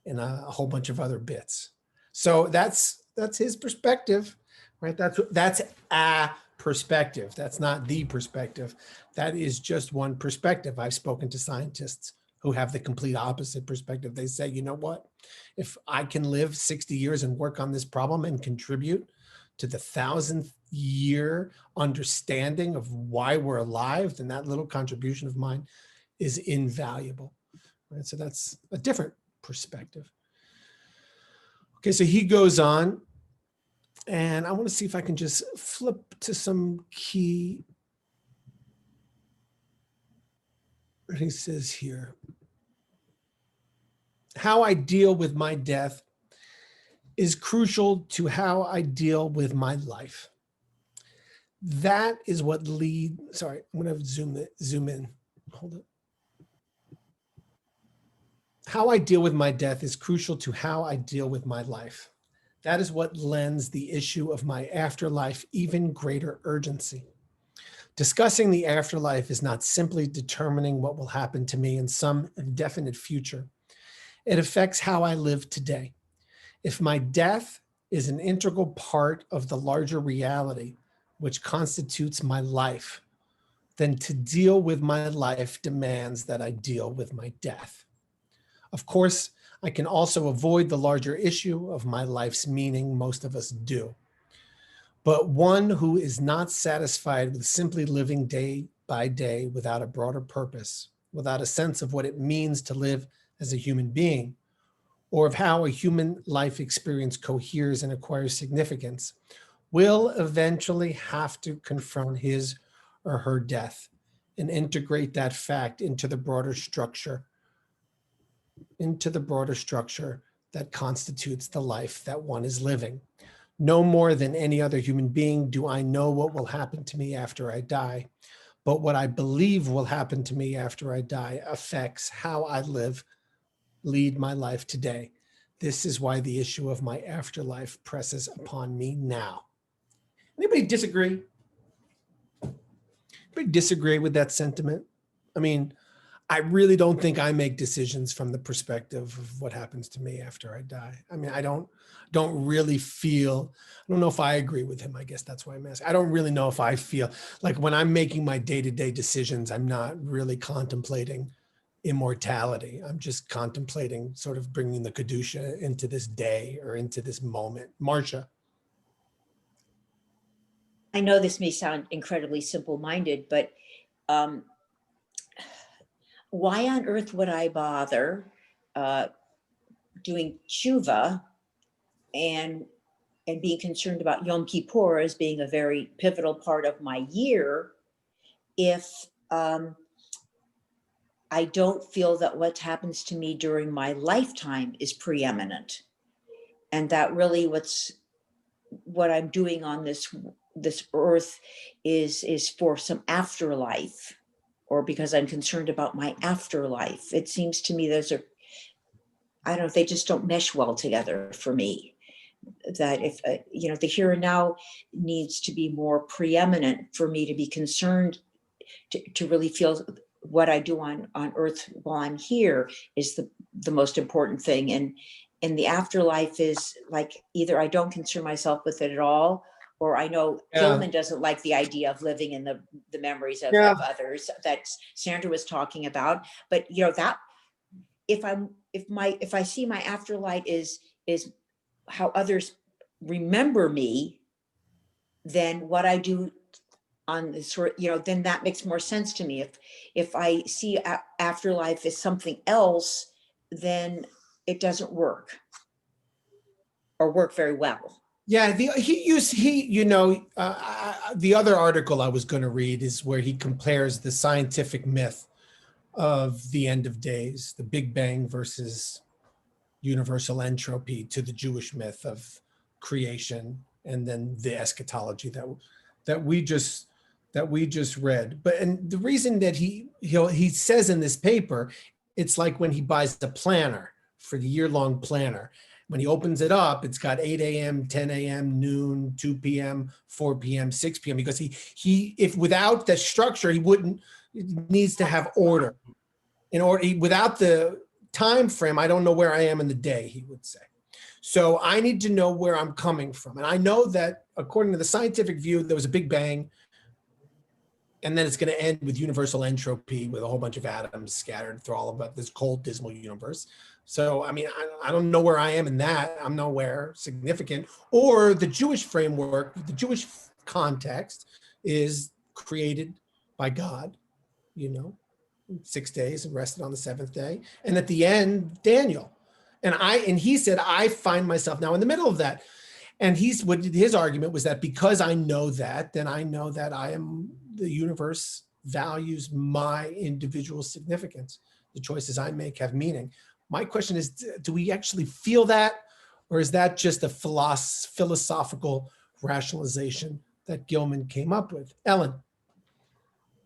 in a whole bunch of other bits. So that's his perspective, right? That's a perspective. That's not the perspective. That is just one perspective. I've spoken to scientists who have the complete opposite perspective. They say, you know what? If I can live 60 years and work on this problem and contribute to the 1,000th year understanding of why we're alive, then that little contribution of mine is invaluable. Right? So that's a different perspective. Okay, so he goes on, and I want to see if I can just flip to some key. He says here, how I deal with my death is crucial to how I deal with my life. That is what sorry, I'm going to zoom in. Hold it. How I deal with my death is crucial to how I deal with my life. That is what lends the issue of my afterlife even greater urgency. Discussing the afterlife is not simply determining what will happen to me in some indefinite future. It affects how I live today. If my death is an integral part of the larger reality, which constitutes my life, then to deal with my life demands that I deal with my death. Of course, I can also avoid the larger issue of my life's meaning. Most of us do. But one who is not satisfied with simply living day by day without a broader purpose, without a sense of what it means to live as a human being, or of how a human life experience coheres and acquires significance, will eventually have to confront his or her death and integrate that fact into the broader structure that constitutes the life that one is living. No more than any other human being do I know what will happen to me after I die, but what I believe will happen to me after I die affects how I lead my life today. This is why the issue of my afterlife presses upon me now. Anybody disagree? Anybody disagree with that sentiment? I mean, I really don't think I make decisions from the perspective of what happens to me after I die. I mean, I don't really feel, I don't know if I agree with him. I guess that's why I'm asking. I don't really know if I feel like when I'm making my day-to-day decisions, I'm not really contemplating immortality. I'm just contemplating sort of bringing the Kedusha into this day or into this moment. Marcia. I know this may sound incredibly simple-minded, but why on earth would I bother doing tshuva and being concerned about Yom Kippur as being a very pivotal part of my year if I don't feel that what happens to me during my lifetime is preeminent, and that really what I'm doing on this earth is for some afterlife, or because I'm concerned about my afterlife. It seems to me those are, I don't know, they just don't mesh well together for me. That if, the here and now needs to be more preeminent for me to be concerned, to really feel what I do on earth while I'm here is the most important thing. And the afterlife is like, either I don't concern myself with it at all, or I know Gilman doesn't like the idea of living in the memories of others that Sandra was talking about. But that if I see my afterlife is how others remember me, then what I do on this sort, then that makes more sense to me. If I see afterlife as something else, then it doesn't work or work very well. Yeah, the other article I was going to read is where he compares the scientific myth of the end of days, the Big Bang versus universal entropy, to the Jewish myth of creation, and then the eschatology that we just read. And the reason that he says in this paper, it's like when he buys the planner for the year-long planner. When he opens it up, it's got 8 a.m., 10 a.m., noon, 2 p.m., 4 p.m., 6 p.m. Because if without the structure, he needs to have order. Without the time frame, I don't know where I am in the day, he would say. So I need to know where I'm coming from. And I know that according to the scientific view, there was a Big Bang, and then it's going to end with universal entropy with a whole bunch of atoms scattered through all of this cold, dismal universe. So, I mean, I don't know where I am in that. I'm nowhere significant. Or the Jewish framework, the Jewish context is created by God, 6 days and rested on the seventh day. And at the end, Daniel. And he said, I find myself now in the middle of that. And his argument was that because I know that, then I know that the universe values my individual significance. The choices I make have meaning. My question is, do we actually feel that? Or is that just a philosophical rationalization that Gilman came up with? Ellen.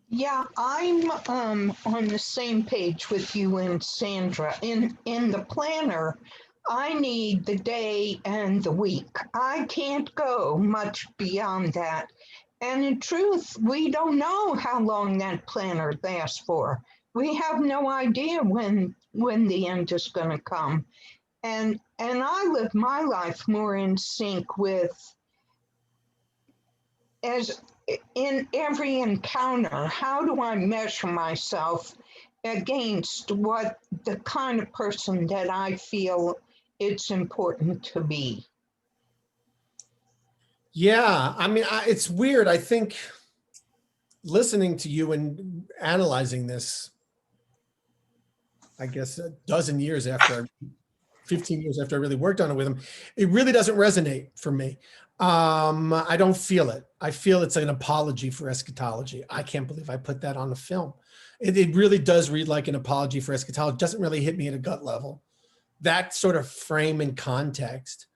Yeah, I'm on the same page with you and Sandra. In the planner, I need the day and the week. I can't go much beyond that. And in truth, we don't know how long that planner lasts for. We have no idea when the end is going to come. And I live my life more in sync with, as in every encounter, how do I measure myself against what the kind of person that I feel it's important to be? Yeah, I mean, it's weird. I think listening to you and analyzing this, I guess a dozen years after, 15 years after I really worked on it with him, it really doesn't resonate for me. I don't feel it. I feel it's an apology for eschatology. I can't believe I put that on the film. It really does read like an apology for eschatology. It doesn't really hit me at a gut level. That sort of frame and context,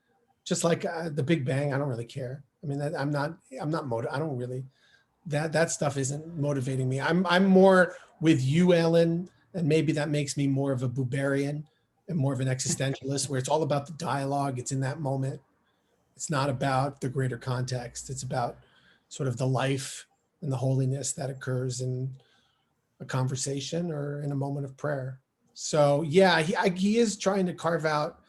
just like the Big Bang, I don't really care. I mean, I'm not I don't really, that stuff isn't motivating me. I'm more with you, Ellen, and maybe that makes me more of a Buberian and more of an existentialist, where it's all about the dialogue. It's in that moment. It's not about the greater context. It's about sort of the life and the holiness that occurs in a conversation or in a moment of prayer. So yeah, he is trying to carve out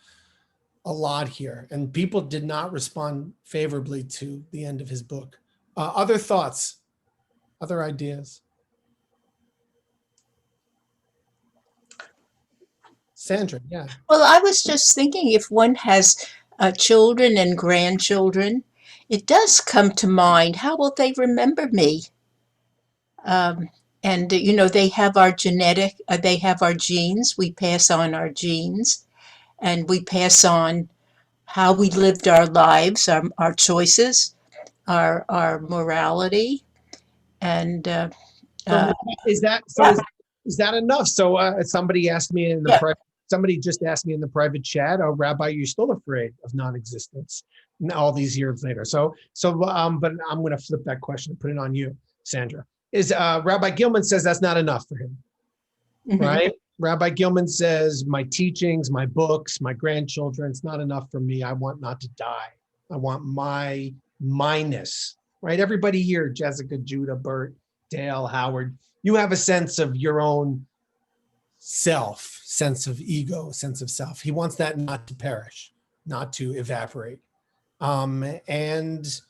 a lot here, and people did not respond favorably to the end of his book. Other thoughts, other ideas? Sandra, yeah. Well, I was just thinking, if one has children and grandchildren, it does come to mind, how will they remember me? And, they have our they have our genes. We pass on our genes, and we pass on how we lived our lives, our choices, our morality. And So uh, is that so? yeah, Is that enough? So somebody asked me in the yeah. private. Somebody just asked me in the private chat, "Oh, Rabbi, you're still afraid of non-existence all these years later." But I'm going to flip that question and put it on you, Sandra. Is Rabbi Gilman says that's not enough for him, right? Rabbi Gilman says my teachings, my books, my grandchildren, it's not enough for me. I want not to die. I want my minus, right? Everybody here, Jessica, Judah, Bert, Dale, Howard, you have a sense of your own self, sense of ego, sense of self. He wants that not to perish, not to evaporate. And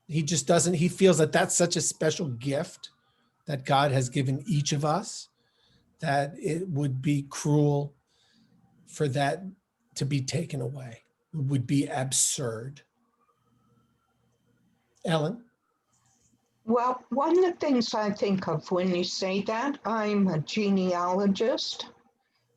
he just doesn't, he feels that that's such a special gift that God has given each of us, that it would be cruel for that to be taken away. It would be absurd. Ellen? Well, one of the things I think of when you say that, I'm a genealogist.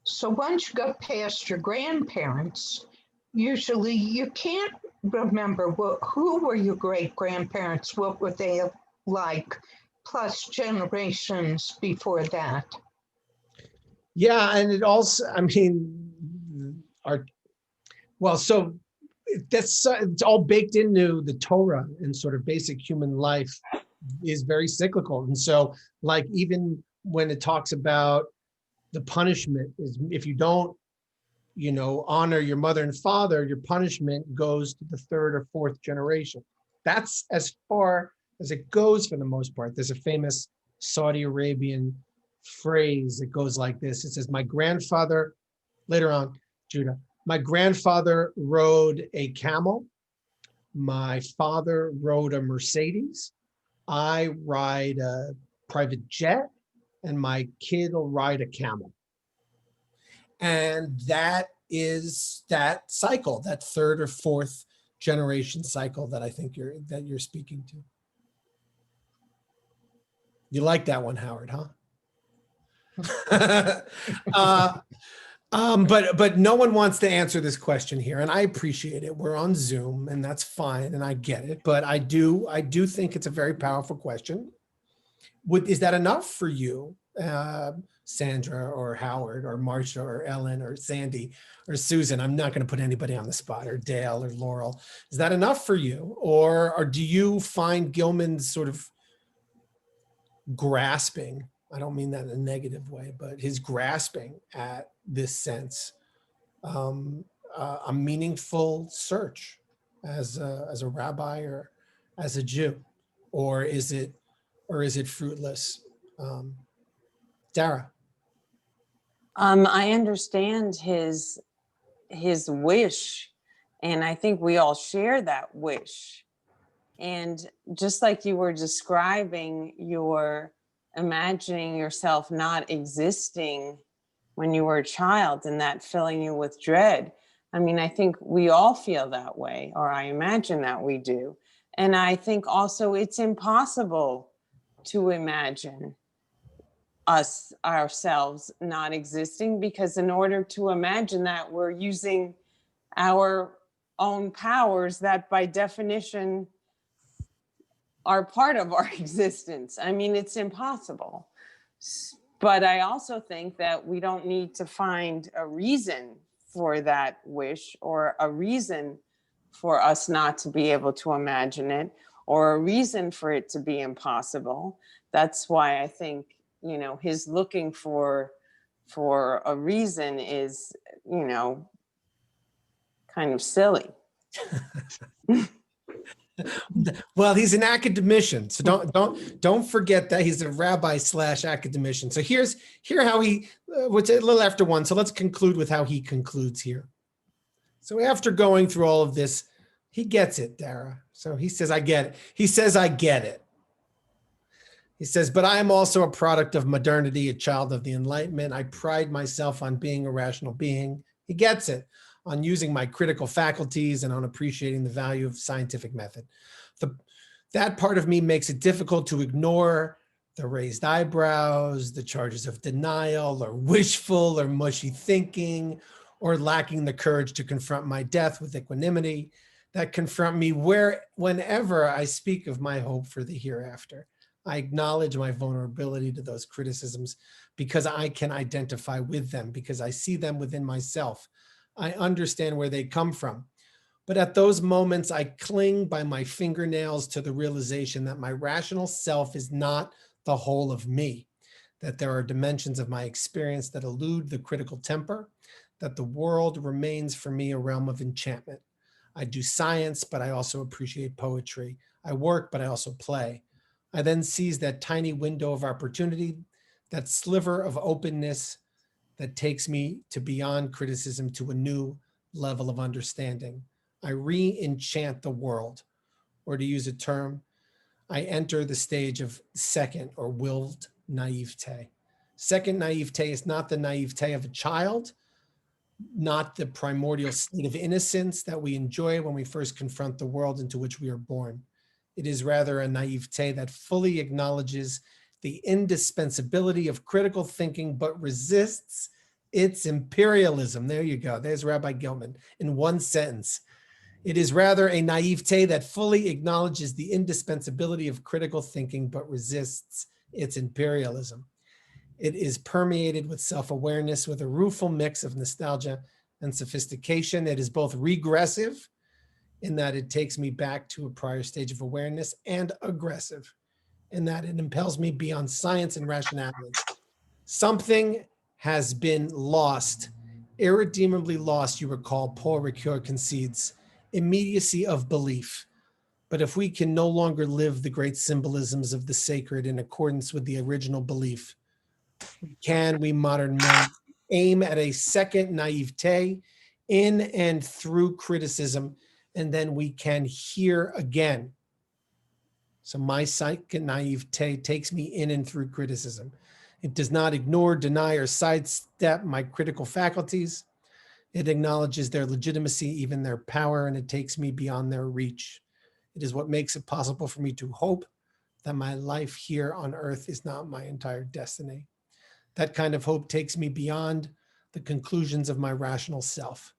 So once you go past your grandparents, usually you can't remember who were your great grandparents, what were they like, plus generations before that. Yeah, and it also, I mean, so that's it's all baked into the Torah, and sort of basic human life is very cyclical. And so, like, even when it talks about the punishment is if you don't, honor your mother and father, your punishment goes to the third or fourth generation. That's as far as it goes for the most part. There's a famous Saudi Arabian phrase that goes like this. It says, my grandfather, later on, Judah, my grandfather rode a camel. My father rode a Mercedes. I ride a private jet, and my kid will ride a camel. And that is that cycle, that third or fourth generation cycle that I think you're speaking to. You like that one, Howard, huh? But no one wants to answer this question here, and I appreciate it. We're on Zoom, and that's fine, and I get it. But I do think it's a very powerful question. Is that enough for you, Sandra or Howard or Marcia or Ellen or Sandy or Susan? I'm not going to put anybody on the spot, or Dale or Laurel. Is that enough for you, or do you find Gilman's sort of grasping? I don't mean that in a negative way, but his grasping at this sense a meaningful search as a rabbi or as a Jew, or is it fruitless? Dara. I understand his wish, and I think we all share that wish. And just like you were describing, you're imagining yourself not existing when you were a child and that filling you with dread. I mean, I think we all feel that way, or I imagine that we do. And I think also it's impossible to imagine ourselves not existing, because in order to imagine that, we're using our own powers that by definition are part of our existence. I mean, it's impossible. But I also think that we don't need to find a reason for that wish, or a reason for us not to be able to imagine it, or a reason for it to be impossible. That's why I think, his looking for a reason is, kind of silly. Well, he's an academician, so don't forget that he's a rabbi / academician. So here how he, what's a little after 1. So let's conclude with how he concludes here. So after going through all of this, he gets it, Dara. So he says, I get it. He says, I get it. He says, but I am also a product of modernity, a child of the Enlightenment. I pride myself on being a rational being. He gets it. On using my critical faculties and on appreciating the value of scientific method. That part of me makes it difficult to ignore the raised eyebrows, the charges of denial, or wishful or mushy thinking, or lacking the courage to confront my death with equanimity that confront me whenever I speak of my hope for the hereafter. I acknowledge my vulnerability to those criticisms because I can identify with them, because I see them within myself. I understand where they come from. But at those moments, I cling by my fingernails to the realization that my rational self is not the whole of me, that there are dimensions of my experience that elude the critical temper, that the world remains for me a realm of enchantment. I do science, but I also appreciate poetry. I work, but I also play. I then seize that tiny window of opportunity, that sliver of openness that takes me to beyond criticism to a new level of understanding. I re-enchant the world, or to use a term, I enter the stage of second or willed naivete. Second naivete is not the naivete of a child, not the primordial state of innocence that we enjoy when we first confront the world into which we are born. It is rather a naivete that fully acknowledges the indispensability of critical thinking, but resists its imperialism. There you go. There's Rabbi Gilman in one sentence. It is rather a naivete that fully acknowledges the indispensability of critical thinking, but resists its imperialism. It is permeated with self-awareness with a rueful mix of nostalgia and sophistication. It is both regressive in that it takes me back to a prior stage of awareness, and aggressive in that it impels me beyond science and rationality. Something has been lost, irredeemably lost, you recall, Paul Ricoeur concedes, immediacy of belief. But if we can no longer live the great symbolisms of the sacred in accordance with the original belief, we modern men aim at a second naivete in and through criticism, and then we can hear again. So my second naivete takes me in and through criticism. It does not ignore, deny, or sidestep my critical faculties. It acknowledges their legitimacy, even their power, and it takes me beyond their reach. It is what makes it possible for me to hope that my life here on earth is not my entire destiny. That kind of hope takes me beyond the conclusions of my rational self.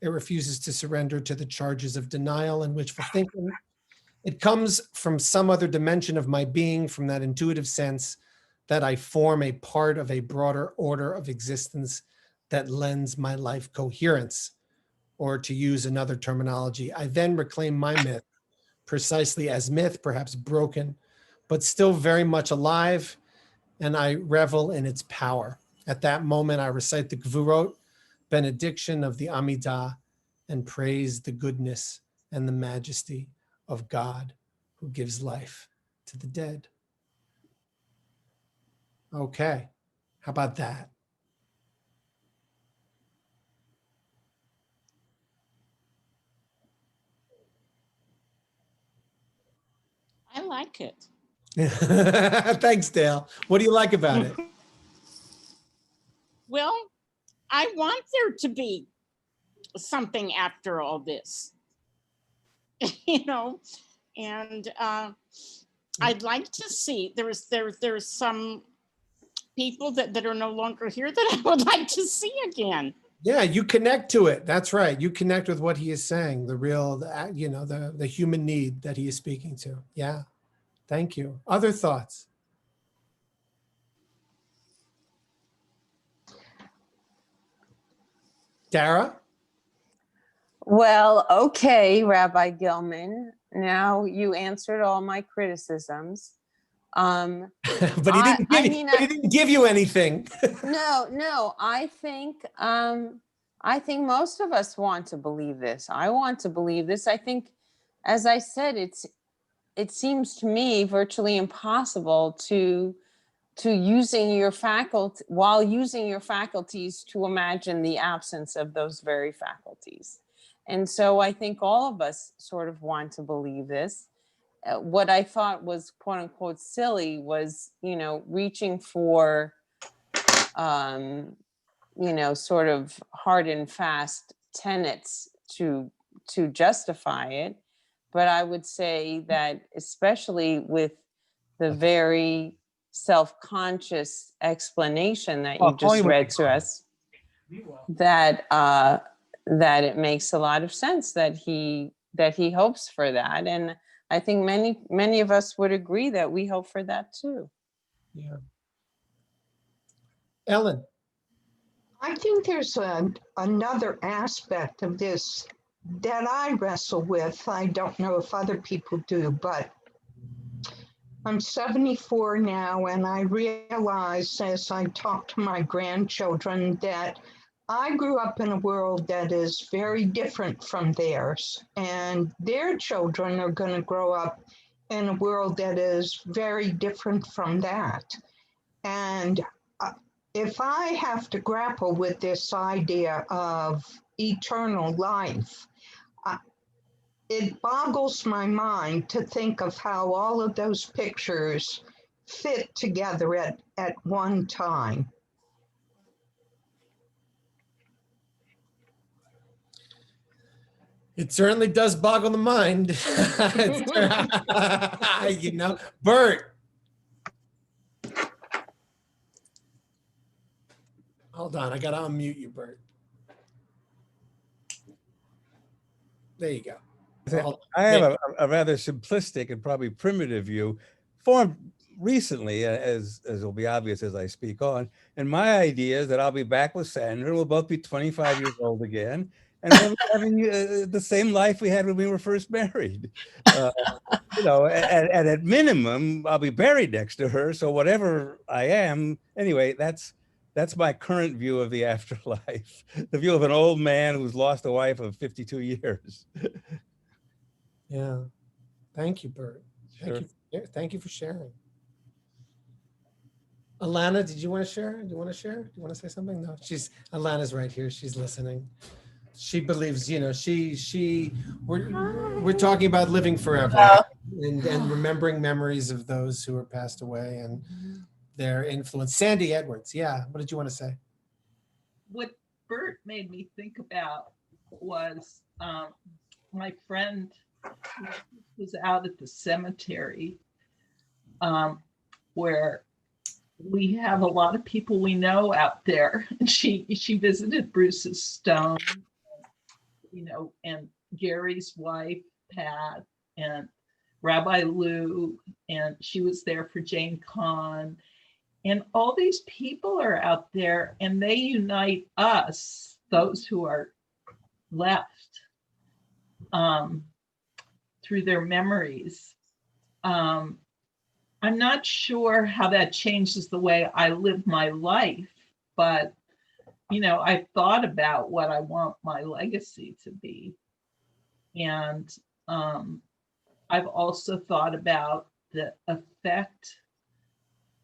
It refuses to surrender to the charges of denial and wishful thinking. It comes from some other dimension of my being, from that intuitive sense that I form a part of a broader order of existence that lends my life coherence. Or to use another terminology, I then reclaim my myth, precisely as myth, perhaps broken, but still very much alive, and I revel in its power. At that moment, I recite the Gvurot, benediction of the Amidah, and praise the goodness and the majesty of God who gives life to the dead. Okay, how about that? I like it. Thanks, Dale. What do you like about it? Well, I want there to be something after all this, you know, and I'd like to see there's some people that are no longer here that I would like to see again. Yeah, you connect to it. That's right. You connect with what he is saying, the real, the human need that he is speaking to. Yeah. Thank you. Other thoughts? Dara? Well, okay, Rabbi Gilman. Now you answered all my criticisms. But he didn't give you anything. No. I think most of us want to believe this. I want to believe this. I think, as I said, it seems to me virtually impossible to using your faculty while using your faculties to imagine the absence of those very faculties. And so I think all of us sort of want to believe this. What I thought was quote unquote silly was, reaching for, sort of hard and fast tenets to justify it. But I would say that especially with the very self-conscious explanation that you just read to us, that it makes a lot of sense that he hopes for that. And I think many of us would agree that we hope for that too. Yeah. Ellen? I think there's another aspect of this that I wrestle with. I don't know if other people do, but I'm 74 now, and I realize as I talk to my grandchildren that I grew up in a world that is very different from theirs, and their children are going to grow up in a world that is very different from that. And if I have to grapple with this idea of eternal life, it boggles my mind to think of how all of those pictures fit together at one time. It certainly does boggle the mind. Bert. Hold on, I gotta unmute you, Bert. There you go. I have a rather simplistic and probably primitive view, formed recently, as will be obvious as I speak on. And my idea is that I'll be back with Sandra, and we'll both be 25 years old again, and we'll be having the same life we had when we were first married. And at minimum, I'll be buried next to her. So whatever I am, anyway, that's my current view of the afterlife, the view of an old man who's lost a wife of 52 years. Yeah. Thank you, Bert. Sure. Thank you for sharing. Alana, did you want to share? Do you want to share? Do you want to say something? No, Alana's right here. She's listening. She believes, we're talking about living forever and remembering memories of those who are passed away and their influence. Sandy Edwards. Yeah. What did you want to say? What Bert made me think about was my friend was out at the cemetery where we have a lot of people we know out there. And she visited Bruce's stone, and Gary's wife, Pat, and Rabbi Lou, and she was there for Jane Kahn. And all these people are out there, and they unite us, those who are left, through their memories. I'm not sure how that changes the way I live my life, but I've thought about what I want my legacy to be. And I've also thought about the effect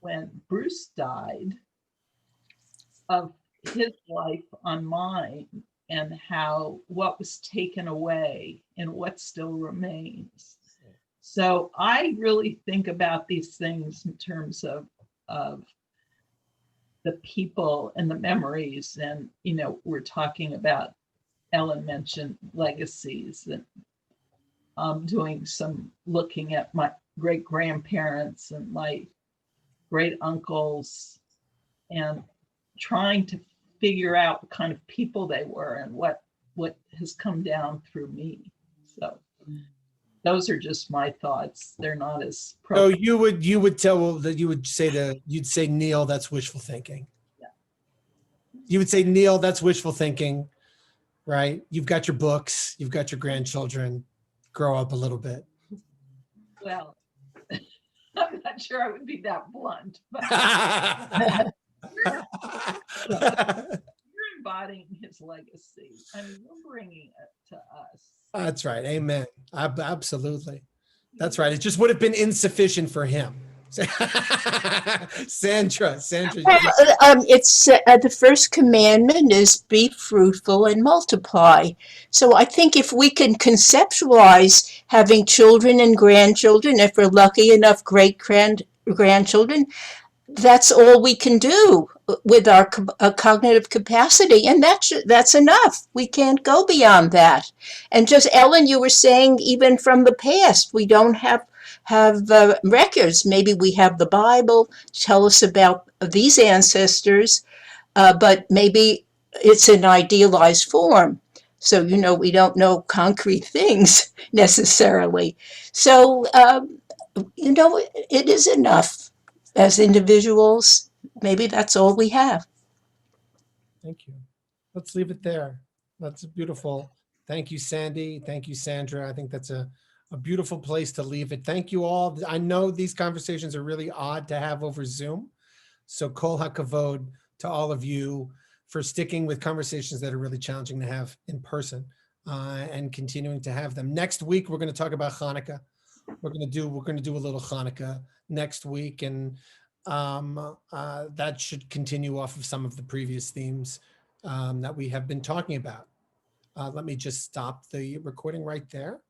when Bruce died of his life on mine, and how what was taken away and what still remains. So I really think about these things in terms of the people and the memories. And, we're talking about, Ellen mentioned legacies, and I'm doing some looking at my great grandparents and my great uncles and trying to figure out what kind of people they were and what has come down through me. So those are just my thoughts. They're not as So you would tell that you'd say, Neil, that's wishful thinking. Yeah. You would say, Neil, that's wishful thinking, right? You've got your books, you've got your grandchildren, grow up a little bit. Well, I'm not sure I would be that blunt, but you're embodying his legacy. I mean, you're bringing it to us. That's right. Amen. Absolutely. That's right. It just would have been insufficient for him. Sandra. Well, it's the first commandment is be fruitful and multiply. So I think if we can conceptualize having children and grandchildren, if we're lucky enough, great grandchildren, that's all we can do with our cognitive capacity, and that's enough. We can't go beyond that. And just, Ellen, you were saying even from the past, we don't have records. Maybe we have the Bible tell us about these ancestors, but maybe it's an idealized form. So, we don't know concrete things necessarily. So, it is enough. As individuals, maybe that's all we have. Thank you. Let's leave it there. That's beautiful. Thank you, Sandy. Thank you, Sandra. I think that's a beautiful place to leave it. Thank you all. I know these conversations are really odd to have over Zoom. So kol hakavod to all of you for sticking with conversations that are really challenging to have in person and continuing to have them. Next week, we're going to talk about Hanukkah. We're going to do a little Hanukkah next week, and that should continue off of some of the previous themes that we have been talking about. Let me just stop the recording right there.